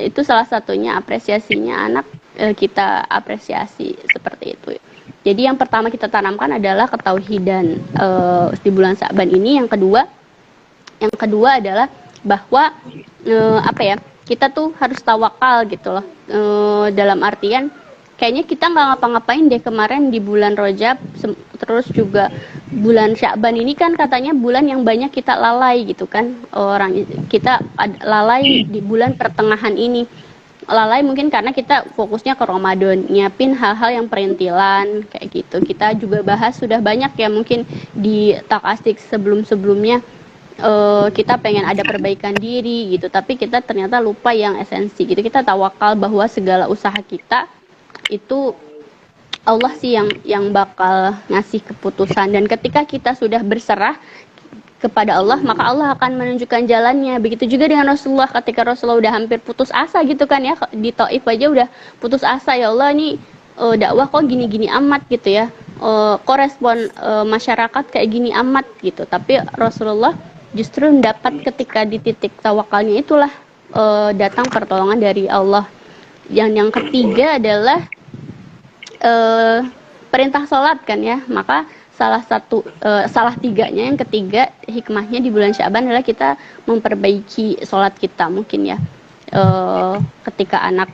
Speaker 2: itu salah satunya apresiasinya anak, kita apresiasi seperti itu. Jadi yang pertama kita tanamkan adalah ketauhidan di bulan Sya'ban ini. Yang kedua adalah bahwa kita tuh harus tawakal gitu loh, dalam artian kayaknya kita nggak ngapa-ngapain deh kemarin di bulan Rajab, terus juga bulan Sya'ban ini kan katanya bulan yang banyak kita lalai gitu kan, kita lalai di bulan pertengahan ini. Lalai mungkin karena kita fokusnya ke Ramadan, nyiapin hal-hal yang perintilan kayak gitu. Kita juga bahas sudah banyak ya mungkin di Takasik sebelum-sebelumnya, kita pengen ada perbaikan diri gitu, tapi kita ternyata lupa yang esensi gitu. Kita tawakal bahwa segala usaha kita itu Allah sih yang bakal ngasih keputusan, dan ketika kita sudah berserah kepada Allah maka Allah akan menunjukkan jalannya. Begitu juga dengan Rasulullah, ketika Rasulullah udah hampir putus asa gitu kan ya, di Taif aja udah putus asa, ya Allah nih dakwah kok gini-gini amat gitu ya, kok respon masyarakat kayak gini amat gitu. Tapi Rasulullah justru dapat ketika di titik tawakalnya itulah datang pertolongan dari Allah. Yang ketiga adalah perintah sholat kan ya. Maka salah tiganya yang ketiga hikmahnya di bulan Sya'ban adalah kita memperbaiki sholat kita mungkin ya. Ketika anak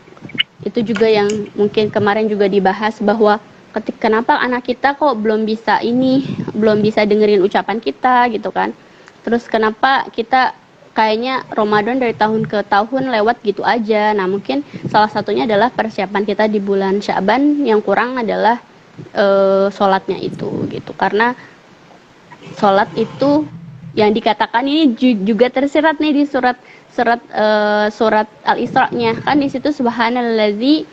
Speaker 2: itu juga yang mungkin kemarin juga dibahas bahwa kenapa anak kita kok belum bisa dengerin ucapan kita gitu kan. Terus kenapa kita kayaknya Ramadan dari tahun ke tahun lewat gitu aja. Nah mungkin salah satunya adalah persiapan kita di bulan Sya'ban yang kurang adalah sholatnya itu gitu. Karena sholat itu yang dikatakan ini juga tersirat nih di surat Al-Isra-nya kan, di situ subhanallazi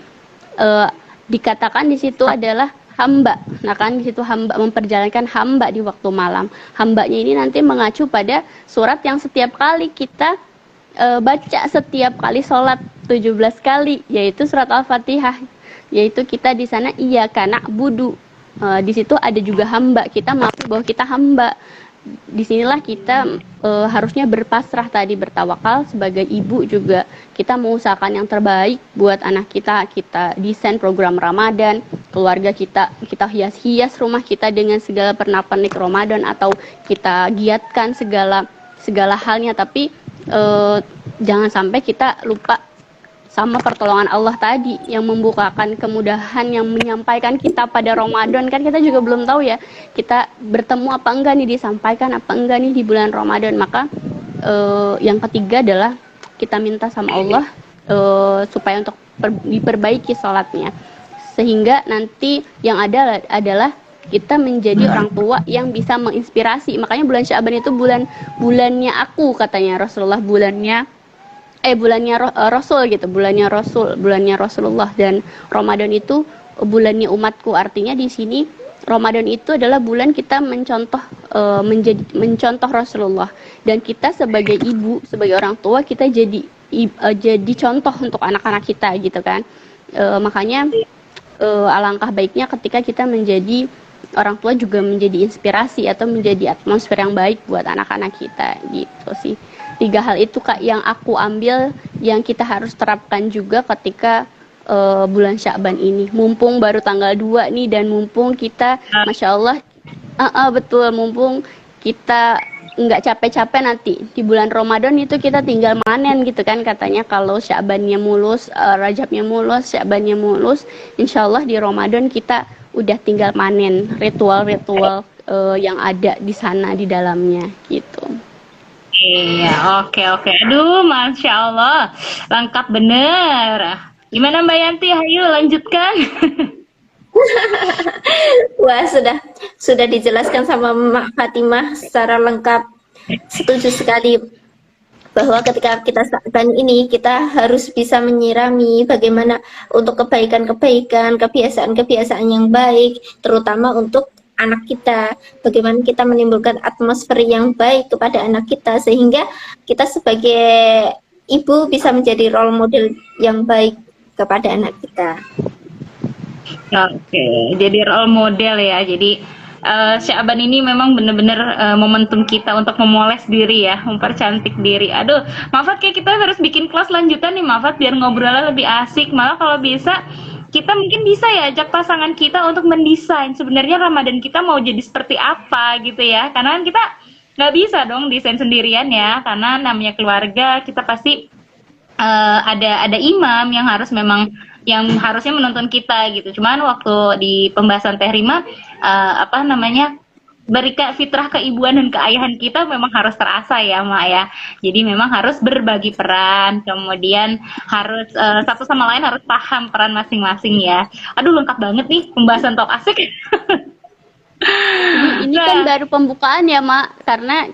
Speaker 2: dikatakan di situ adalah hamba. Nah kan di situ hamba, memperjalankan hamba di waktu malam. Hambanya ini nanti mengacu pada surat yang setiap kali kita baca setiap kali sholat 17 kali, yaitu surat Al-Fatihah. Yaitu kita di sana iyyaka na'budu. Di situ ada juga hamba, kita mengaku bahwa kita hamba. disinilah kita harusnya berpasrah tadi, bertawakal sebagai ibu juga. Kita mengusahakan yang terbaik buat anak kita. Kita desain program Ramadan, keluarga kita hias-hias rumah kita dengan segala pernak-pernik Ramadan, atau kita giatkan segala halnya. Tapi jangan sampai kita lupa sama pertolongan Allah tadi yang membukakan kemudahan, yang menyampaikan kita pada Ramadan. Kan kita juga belum tahu ya, kita bertemu apa enggak nih, disampaikan apa enggak nih di bulan Ramadan. Maka yang ketiga adalah kita minta sama Allah supaya untuk diperbaiki sholatnya, sehingga nanti yang ada adalah kita menjadi orang tua yang bisa menginspirasi. Makanya bulan Sya'ban itu bulannya aku, katanya Rasulullah, bulannya Rasul gitu, bulannya Rasulullah, dan Ramadan itu bulannya umatku. Artinya di sini Ramadan itu adalah bulan kita mencontoh Rasulullah, dan kita sebagai ibu, sebagai orang tua, kita jadi contoh untuk anak-anak kita gitu kan. Makanya alangkah baiknya ketika kita menjadi orang tua juga menjadi inspirasi atau menjadi atmosfer yang baik buat anak-anak kita gitu sih. 3 hal itu Kak yang aku ambil, yang kita harus terapkan juga ketika bulan Sya'ban ini. Mumpung baru tanggal 2 nih, dan mumpung kita Masya Allah betul, mumpung kita nggak capek-capek nanti di bulan Ramadan itu kita tinggal manen gitu kan, katanya kalau Sya'bannya mulus, Rajabnya mulus, Sya'bannya mulus, insya Allah di Ramadan kita udah tinggal manen ritual-ritual yang ada di sana di dalamnya gitu.
Speaker 1: Iya, oke. Aduh, Masya Allah, lengkap bener. Gimana Mbak Yanti? Ayo lanjutkan.
Speaker 3: Wah, sudah dijelaskan sama Mak Fatimah secara lengkap. Setuju sekali bahwa ketika kita Sya'ban ini, kita harus bisa menyirami bagaimana untuk kebaikan-kebaikan, kebiasaan-kebiasaan yang baik, terutama untuk anak kita. Bagaimana kita menimbulkan atmosfer yang baik kepada anak kita, sehingga kita sebagai ibu bisa menjadi role model yang baik kepada anak kita.
Speaker 1: Oke, jadi role model ya. Jadi Sya'ban ini memang benar-benar momentum kita untuk memoles diri ya, mempercantik diri. Aduh, Mafat, kayak kita harus bikin kelas lanjutan nih Mafat, biar ngobrolnya lebih asik. Malah kalau bisa kita mungkin bisa ya ajak pasangan kita untuk mendesain sebenarnya Ramadan kita mau jadi seperti apa gitu ya, karena kan kita nggak bisa dong desain sendirian ya, karena namanya keluarga kita pasti ada imam yang harusnya menuntun kita gitu. Cuman waktu di pembahasan Teh Rima berikan fitrah keibuan dan keayahan kita memang harus terasa ya Mak ya. Jadi memang harus berbagi peran, kemudian harus satu sama lain harus paham peran masing-masing ya. Aduh, lengkap banget nih pembahasan talk asik.
Speaker 2: Ini kan baru pembukaan ya Mak, karena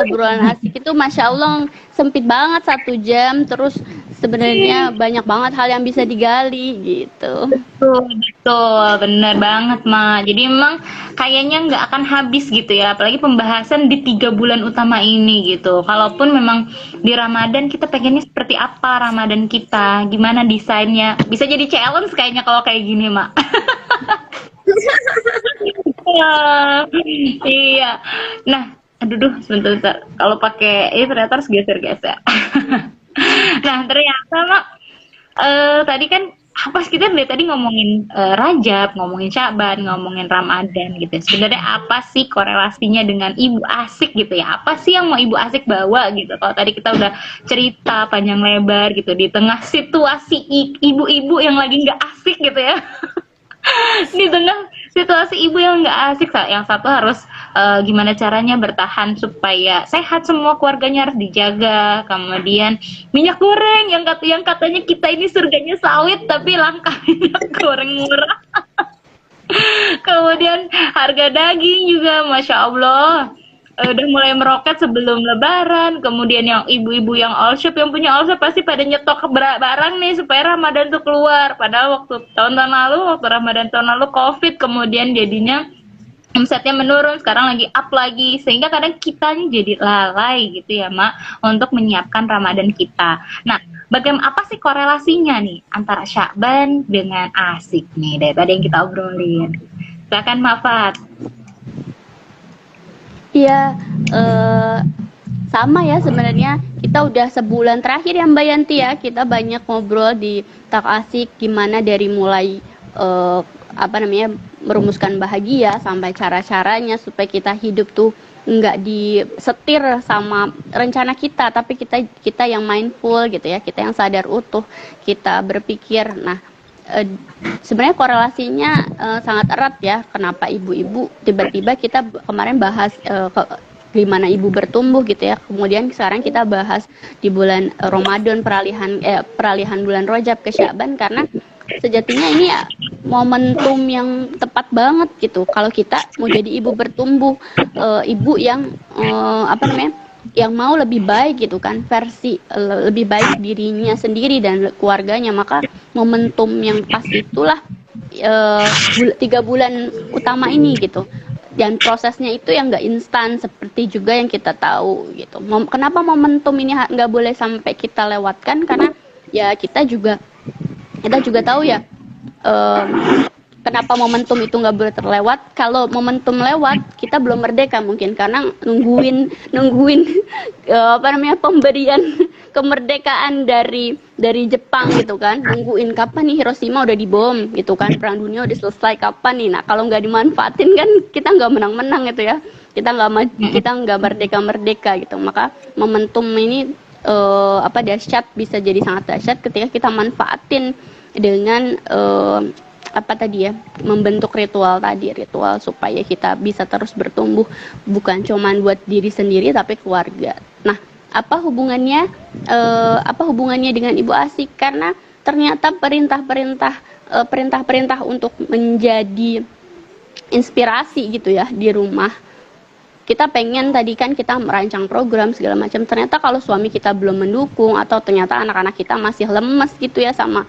Speaker 2: obrolan asik itu Masya Allah sempit banget 1 jam, terus sebenarnya banyak banget hal yang bisa digali gitu.
Speaker 1: Betul, bener banget Mak. Jadi memang kayaknya nggak akan habis gitu ya, apalagi pembahasan di 3 bulan utama ini gitu. Kalaupun memang di Ramadan kita pengennya seperti apa Ramadan kita, gimana desainnya, bisa jadi challenge kayaknya kalau kayak gini Mak. Iya. Nah, aduh sebentar. Kalau pakai ini ternyata harus geser-geser. Nah, ternyata Mak, tadi kan pas kita dari tadi ngomongin Rajab, ngomongin Sya'ban, ngomongin Ramadan gitu. Sebenarnya apa sih korelasinya dengan ibu asik gitu ya? Apa sih yang mau ibu asik bawa gitu? Kalau tadi kita udah cerita panjang lebar gitu di tengah situasi ibu-ibu yang lagi nggak asik gitu ya. Di tengah situasi ibu yang nggak asik, yang satu harus gimana caranya bertahan supaya sehat, semua keluarganya harus dijaga. Kemudian minyak goreng yang katanya kita ini surganya sawit tapi langka minyak goreng murah. Kemudian harga daging juga Masya Allah udah mulai meroket sebelum lebaran. Kemudian yang ibu-ibu yang all shop, yang punya all shop pasti pada nyetok barang nih supaya Ramadan tuh keluar. Padahal waktu tahun-tahun lalu, waktu Ramadan tahun lalu COVID, kemudian jadinya omsetnya menurun, sekarang lagi up lagi, sehingga kadang kita jadi lalai gitu ya Mak untuk menyiapkan Ramadan kita. Nah, apa sih korelasinya nih antara Sya'ban dengan asik nih daripada yang kita obrolin? Silakan Mafat.
Speaker 2: Iya, sama ya sebenarnya. Kita udah sebulan terakhir ya Mbak Yanti ya, kita banyak ngobrol di Tak Asik gimana dari mulai apa namanya merumuskan bahagia sampai cara-caranya supaya kita hidup tuh nggak disetir sama rencana kita, tapi kita yang mindful gitu ya, kita yang sadar utuh, kita berpikir. Nah, sebenarnya korelasinya sangat erat ya. Kenapa ibu-ibu tiba-tiba kita kemarin bahas gimana ibu bertumbuh gitu ya. Kemudian sekarang kita bahas di bulan Ramadan peralihan bulan Rajab ke Syaban, karena sejatinya ini ya momentum yang tepat banget gitu. Kalau kita mau jadi ibu bertumbuh, ibu yang apa namanya, yang mau lebih baik gitu kan, versi lebih baik dirinya sendiri dan keluarganya, maka momentum yang pas itulah 3 bulan utama ini gitu. Dan prosesnya itu yang nggak instan seperti juga yang kita tahu gitu. Kenapa momentum ini nggak boleh sampai kita lewatkan? Karena ya kita juga tahu ya, kenapa momentum itu nggak boleh terlewat. Kalau momentum lewat, kita belum merdeka mungkin, karena nungguin apa namanya, pemberian kemerdekaan dari Jepang gitu kan. Nungguin kapan nih Hiroshima udah dibom gitu kan, perang dunia udah selesai kapan nih. Nah, kalau nggak dimanfaatin kan kita nggak menang-menang gitu ya. Kita nggak merdeka gitu. Maka momentum ini dahsyat, bisa jadi sangat dahsyat ketika kita manfaatin dengan apa tadi ya, membentuk ritual supaya kita bisa terus bertumbuh, bukan cuman buat diri sendiri tapi keluarga. Nah, apa hubungannya dengan Ibu Asik? Karena ternyata perintah-perintah untuk menjadi inspirasi gitu ya di rumah. Kita pengen tadi kan kita merancang program segala macam, ternyata kalau suami kita belum mendukung, atau ternyata anak-anak kita masih lemes gitu ya sama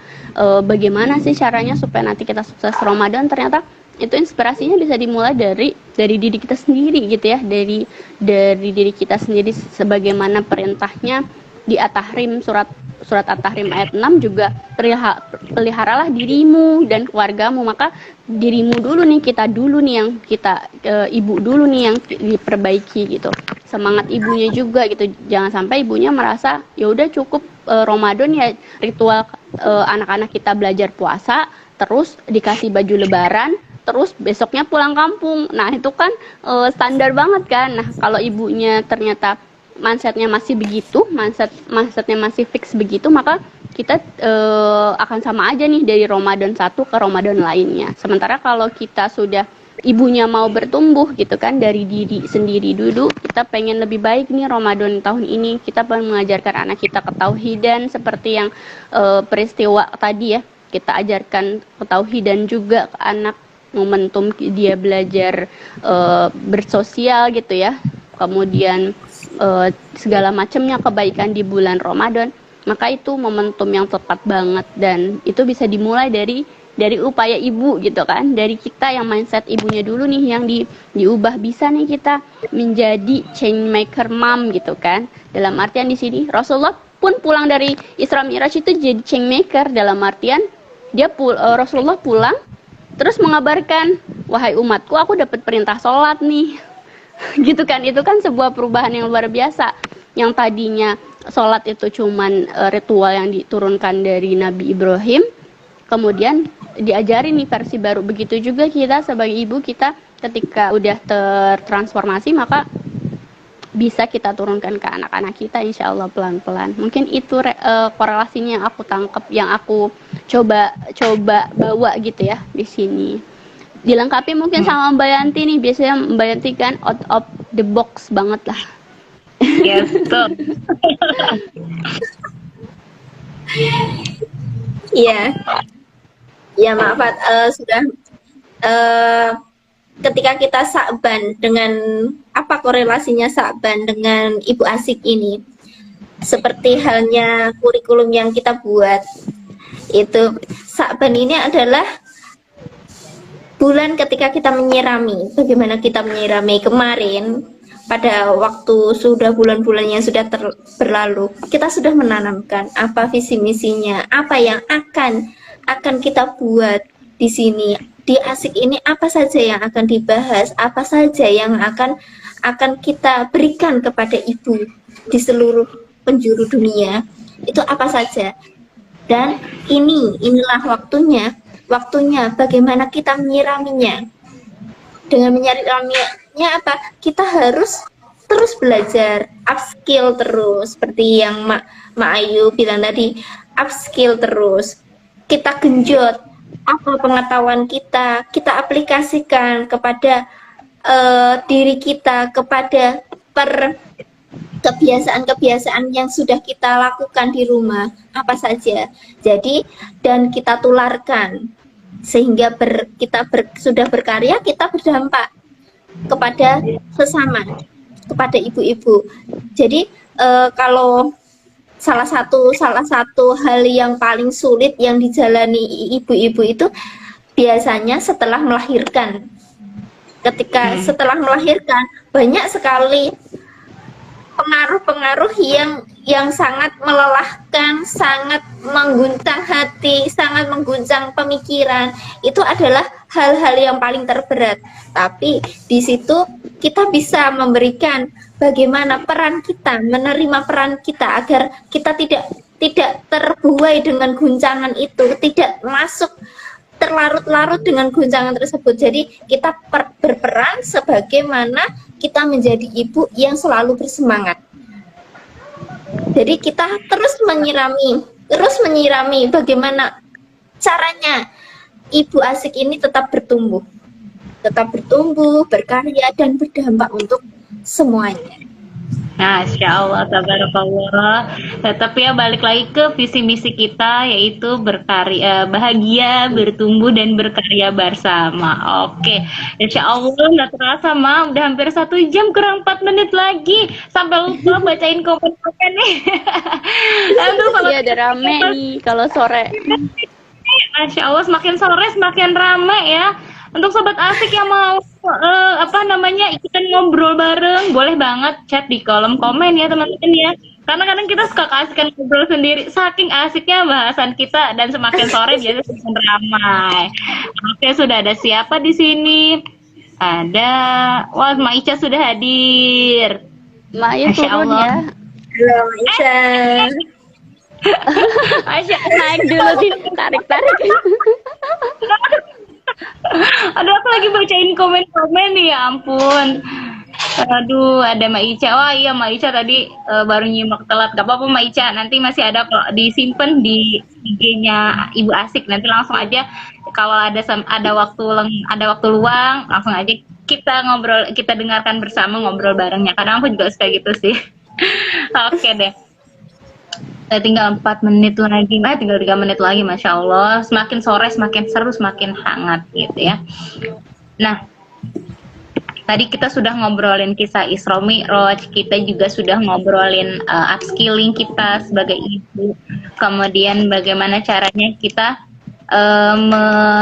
Speaker 2: bagaimana sih caranya supaya nanti kita sukses Ramadan, ternyata itu inspirasinya bisa dimulai dari diri kita sendiri gitu ya, dari diri kita sendiri, sebagaimana perintahnya di At-Tahrim, surat At-Tahrim ayat 6 juga, peliharalah dirimu dan keluargamu. Maka dirimu dulu nih, kita dulu nih yang kita ibu dulu nih yang diperbaiki gitu. Semangat ibunya juga gitu. Jangan sampai ibunya merasa ya udah cukup Ramadan ya ritual anak-anak kita belajar puasa, terus dikasih baju lebaran, terus besoknya pulang kampung. Nah, itu kan standar banget kan. Nah, kalau ibunya ternyata mindsetnya masih begitu, mindsetnya masih fix begitu, maka kita akan sama aja nih dari Ramadan satu ke Ramadan lainnya. Sementara kalau kita sudah ibunya mau bertumbuh gitu kan, dari diri sendiri dulu, kita pengen lebih baik nih Ramadan tahun ini, kita pengen mengajarkan anak kita ketauhidan seperti yang peristiwa tadi ya, kita ajarkan ketauhidan juga ke anak, momentum dia belajar bersosial gitu ya, kemudian segala macamnya kebaikan di bulan Ramadan, maka itu momentum yang tepat banget. Dan itu bisa dimulai dari upaya ibu gitu kan, dari kita yang mindset ibunya dulu nih yang diubah. Bisa nih kita menjadi change maker mom gitu kan, dalam artian di sini Rasulullah pun pulang dari Isra Mi'raj itu jadi change maker, dalam artian dia Rasulullah pulang terus mengabarkan, wahai umatku, aku dapat perintah sholat nih gitu kan. Itu kan sebuah perubahan yang luar biasa. Yang tadinya sholat itu cuman ritual yang diturunkan dari Nabi Ibrahim, kemudian diajari nih versi baru. Begitu juga kita sebagai ibu, kita ketika udah tertransformasi, maka bisa kita turunkan ke anak-anak kita insya Allah pelan-pelan. Mungkin itu korelasinya yang aku tangkap, yang aku coba bawa gitu ya di sini. Dilengkapi mungkin sama Mbak Yanti nih, biasanya Mbak Yanti kan out of the box banget lah.
Speaker 1: Yes, betul.
Speaker 3: Iya, ya maaf sudah ketika kita Sa'ban, dengan apa korelasinya Sa'ban dengan Ibu Asik ini? Seperti halnya kurikulum yang kita buat, itu Sa'ban ini adalah bulan ketika kita menyirami. Bagaimana kita menyirami kemarin, pada waktu sudah bulan-bulan yang sudah berlalu, kita sudah menanamkan apa visi misinya, apa yang akan kita buat di sini di Asik ini, apa saja yang akan dibahas, apa saja yang akan akan kita berikan kepada ibu di seluruh penjuru dunia itu apa saja. Dan inilah waktunya bagaimana kita menyiraminya. Dengan menyiraminya apa? Kita harus terus belajar, upskill terus, seperti yang Mak Ayu bilang tadi, upskill terus. Kita genjot apa pengetahuan kita aplikasikan kepada diri kita, kepada kebiasaan-kebiasaan yang sudah kita lakukan di rumah, apa saja. Jadi, dan kita tularkan, sehingga kita sudah berkarya, kita berdampak kepada sesama, kepada ibu-ibu. Jadi, kalau salah satu hal yang paling sulit yang dijalani ibu-ibu itu biasanya setelah melahirkan. Ketika setelah melahirkan, banyak sekali pengaruh-pengaruh yang sangat melelahkan, sangat mengguncang hati, sangat mengguncang pemikiran. Itu adalah hal-hal yang paling terberat. Tapi di situ kita bisa memberikan bagaimana peran kita, menerima peran kita agar kita tidak terbuai dengan guncangan itu, tidak masuk terlarut-larut dengan guncangan tersebut. Jadi kita berperan sebagaimana kita menjadi ibu yang selalu bersemangat. Jadi kita terus menyirami bagaimana caranya ibu asik ini tetap bertumbuh, berkarya dan berdampak untuk semuanya.
Speaker 1: Masya Allah, tabarakallah. Tetap ya balik lagi ke visi misi kita, yaitu berkarya, bahagia, bertumbuh dan berkarya bersama. Oke, Insya Allah nggak terasa udah hampir 1 jam, kurang 4 menit lagi sampai lupa bacain komen-komen nih. Aduh, kalau
Speaker 2: Iya, ada rame nih kalau sore.
Speaker 1: Masya Allah, semakin sore semakin rame ya. Untuk sobat asik yang mau ikutan ngobrol bareng, boleh banget chat di kolom komen ya teman-teman ya. Karena kadang kita suka keasikan ngobrol sendiri, saking asiknya bahasan kita, dan semakin sore biasanya semakin ramai. Oke, sudah ada siapa di sini? Ada, Mak Ica sudah hadir.
Speaker 2: Mak Ayu
Speaker 1: Masya
Speaker 2: turun
Speaker 1: Allah.
Speaker 2: ya.
Speaker 3: Halo, Aisyah.
Speaker 2: Masya naik dulu sih, tarik-tarik.
Speaker 1: Aduh, aku lagi bacain komen-komen nih, ya ampun. Aduh, ada Mak Ica. Wah iya, Mak Ica tadi baru nyimak telat. Gak apa-apa Mak Ica, nanti masih ada kok disimpan di IG-nya Ibu Asik. Nanti langsung aja kalau ada waktu luang, langsung aja kita ngobrol, kita dengarkan bersama, ngobrol barengnya. Kadang aku juga suka gitu sih. Oke deh. Tinggal 4 menit lagi, tinggal 3 menit lagi, Masya Allah. Semakin sore, semakin seru, semakin hangat gitu ya. Nah, tadi kita sudah ngobrolin kisah Isra Mi'raj, kita juga sudah ngobrolin upskilling kita sebagai ibu. Kemudian bagaimana caranya kita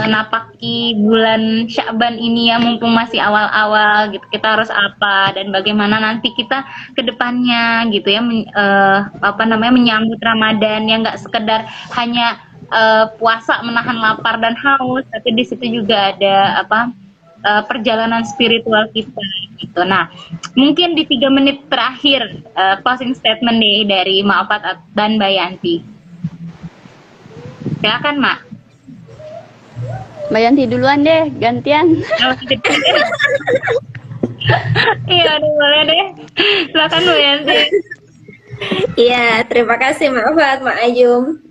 Speaker 1: menapaki bulan Sya'ban ini ya, mumpung masih awal-awal gitu, kita harus apa dan bagaimana nanti kita ke depannya gitu ya, menyambut Ramadan yang nggak sekedar hanya puasa menahan lapar dan haus, tapi di situ juga ada perjalanan spiritual kita gitu. Nah, mungkin di 3 menit terakhir closing statement nih dari Mak Afat dan Mbak Yanti. Silakan Mak.
Speaker 2: Mbak Yanti duluan deh, gantian.
Speaker 3: Iya, boleh deh.
Speaker 1: Silakan Mbak Yanti.
Speaker 3: Iya, terima kasih Mak Afat, Mak Ayu.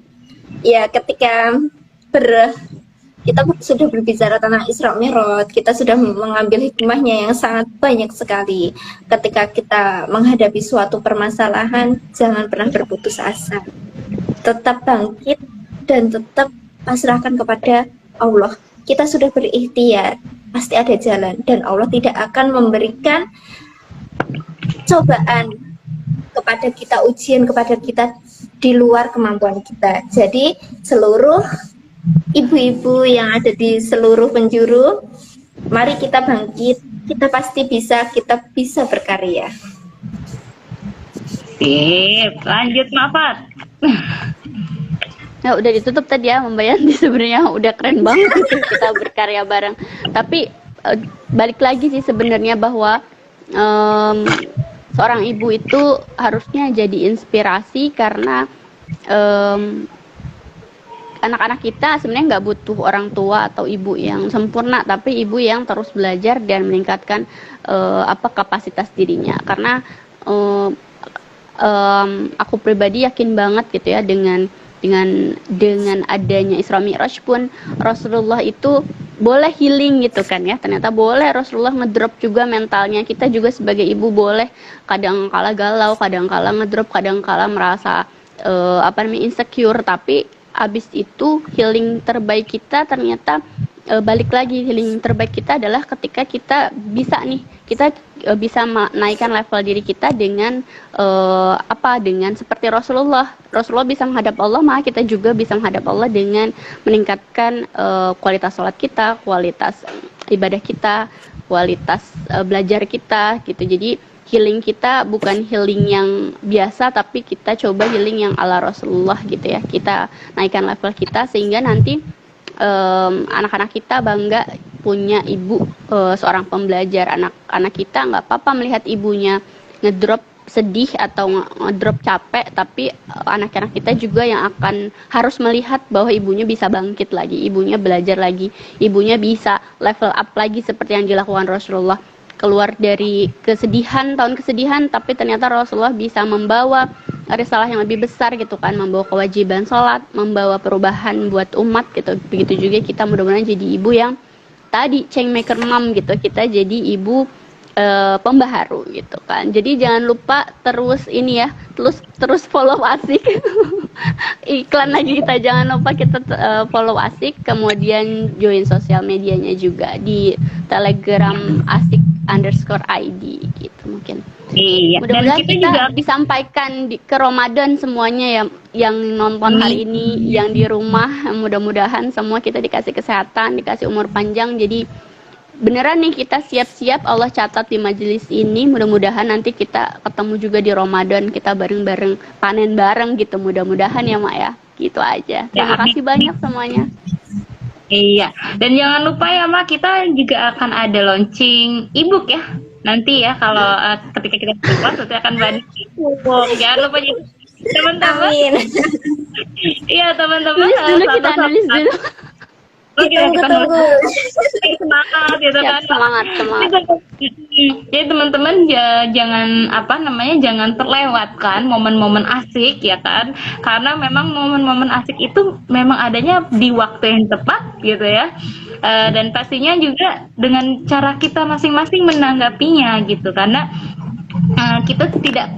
Speaker 3: Ya, ketika kita sudah berbicara tentang Isra Mi'raj, kita sudah mengambil hikmahnya yang sangat banyak sekali. Ketika kita menghadapi suatu permasalahan, jangan pernah berputus asa. Tetap bangkit dan tetap pasrahkan kepada Allah. Kita sudah berikhtiar, pasti ada jalan, dan Allah tidak akan memberikan cobaan kepada kita, ujian kepada kita di luar kemampuan kita. Jadi seluruh ibu-ibu yang ada di seluruh penjuru, mari kita bangkit, kita pasti bisa, kita bisa berkarya.
Speaker 1: Sip, lanjut Mak Afat.
Speaker 2: Nah, udah ditutup tadi ya, Mbak Yanti. Sebenarnya udah keren banget gitu kita berkarya bareng. Tapi balik lagi sih sebenarnya bahwa em, seorang ibu itu harusnya jadi inspirasi karena em, anak-anak kita sebenarnya nggak butuh orang tua atau ibu yang sempurna, tapi ibu yang terus belajar dan meningkatkan kapasitas dirinya. Karena aku pribadi yakin banget gitu ya, dengan adanya Isra Mi'raj pun Rasulullah itu boleh healing gitu kan ya. Ternyata boleh Rasulullah ngedrop juga mentalnya. Kita juga sebagai ibu boleh kadang kala galau, kadang kala ngedrop, kadang kala merasa insecure, tapi abis itu healing terbaik kita ternyata balik lagi. Healing terbaik kita adalah ketika kita bisa menaikkan level diri kita dengan dengan seperti Rasulullah bisa menghadap Allah, maka kita juga bisa menghadap Allah dengan meningkatkan kualitas sholat kita, kualitas ibadah kita, kualitas belajar kita gitu. Jadi healing kita bukan healing yang biasa, tapi kita coba healing yang ala Rasulullah gitu ya. Kita naikkan level kita sehingga nanti anak-anak kita bangga punya ibu seorang pembelajar. Anak-anak kita nggak apa-apa melihat ibunya ngedrop sedih atau ngedrop capek, tapi anak-anak kita juga yang akan harus melihat bahwa ibunya bisa bangkit lagi, ibunya belajar lagi, ibunya bisa level up lagi seperti yang dilakukan Rasulullah. Keluar dari tahun kesedihan, tapi ternyata Rasulullah bisa membawa risalah yang lebih besar gitu kan, membawa kewajiban sholat, membawa perubahan buat umat gitu. Begitu juga kita mudah-mudahan jadi ibu yang tadi Changmaker Mom gitu, kita jadi ibu pembaharu gitu kan. Jadi jangan lupa terus terus follow Asik. Iklan lagi kita, jangan lupa kita follow Asik, kemudian join sosial medianya juga di Telegram Asik_ID gitu mungkin.
Speaker 1: Iya.
Speaker 2: Mudah-mudahan
Speaker 1: Dan
Speaker 2: kita
Speaker 1: juga
Speaker 2: disampaikan ke Ramadan semuanya yang nonton hari ini, yang di rumah, mudah-mudahan semua kita dikasih kesehatan, dikasih umur panjang. Jadi beneran nih kita siap-siap, Allah catat di majelis ini. Mudah-mudahan nanti kita ketemu juga di Ramadan, kita bareng-bareng panen bareng gitu, mudah-mudahan ya Mak ya. Gitu aja. Terima kasih banyak semuanya.
Speaker 1: Iya, dan jangan lupa ya Mak, kita juga akan ada launching ebook ya nanti ya, kalau ketika kita keluar nanti akan banyak ebook. Jangan lupa juga teman-teman.
Speaker 3: Amin.
Speaker 1: Iya teman-teman.
Speaker 2: Nulis dulu.
Speaker 3: Tunggu.
Speaker 1: Semangat gitu kan.
Speaker 2: Semangat.
Speaker 1: Jadi teman-teman jangan terlewatkan momen-momen asik ya kan, karena memang momen-momen asik itu memang adanya di waktu yang tepat gitu ya. Dan pastinya juga dengan cara kita masing-masing menanggapinya gitu, karena kita tidak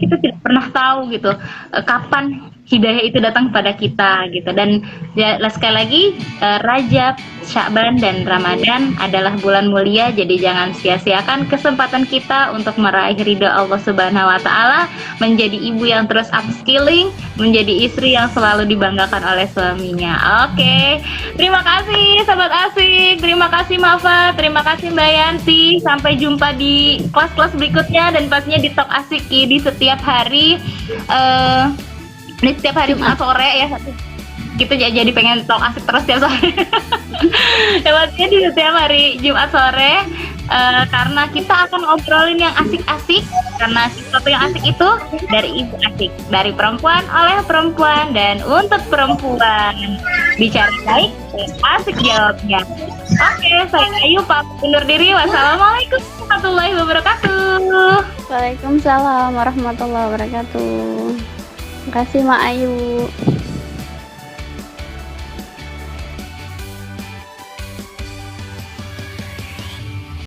Speaker 1: kita tidak pernah tahu gitu kapan hidayah itu datang kepada kita gitu. Dan ya, sekali lagi Rajab, Sya'ban dan Ramadan adalah bulan mulia, jadi jangan sia-siakan kesempatan kita untuk meraih ridha Allah Subhanahu wa taala, menjadi ibu yang terus upskilling, menjadi istri yang selalu dibanggakan oleh suaminya. Oke. Terima kasih sahabat Asik, terima kasih Mafa, terima kasih Mbak Yanti. Sampai jumpa di kelas-kelas berikutnya dan pastinya di Talk Asik di setiap hari ini setiap hari Jumat sore ya, gitu jadi pengen Talk Asik terus tiap sore. Hebatnya di setiap hari Jumat sore, karena kita akan ngobrolin yang asik-asik, karena sesuatu yang asik itu dari ibu asik, dari perempuan oleh perempuan dan untuk perempuan. Bicara baik, asik jawabnya. Oke, saya Ayu pamit undur diri. Wassalamualaikum warahmatullahi wabarakatuh.
Speaker 2: Waalaikumsalam warahmatullahi wabarakatuh. Terima kasih Mak Ayu.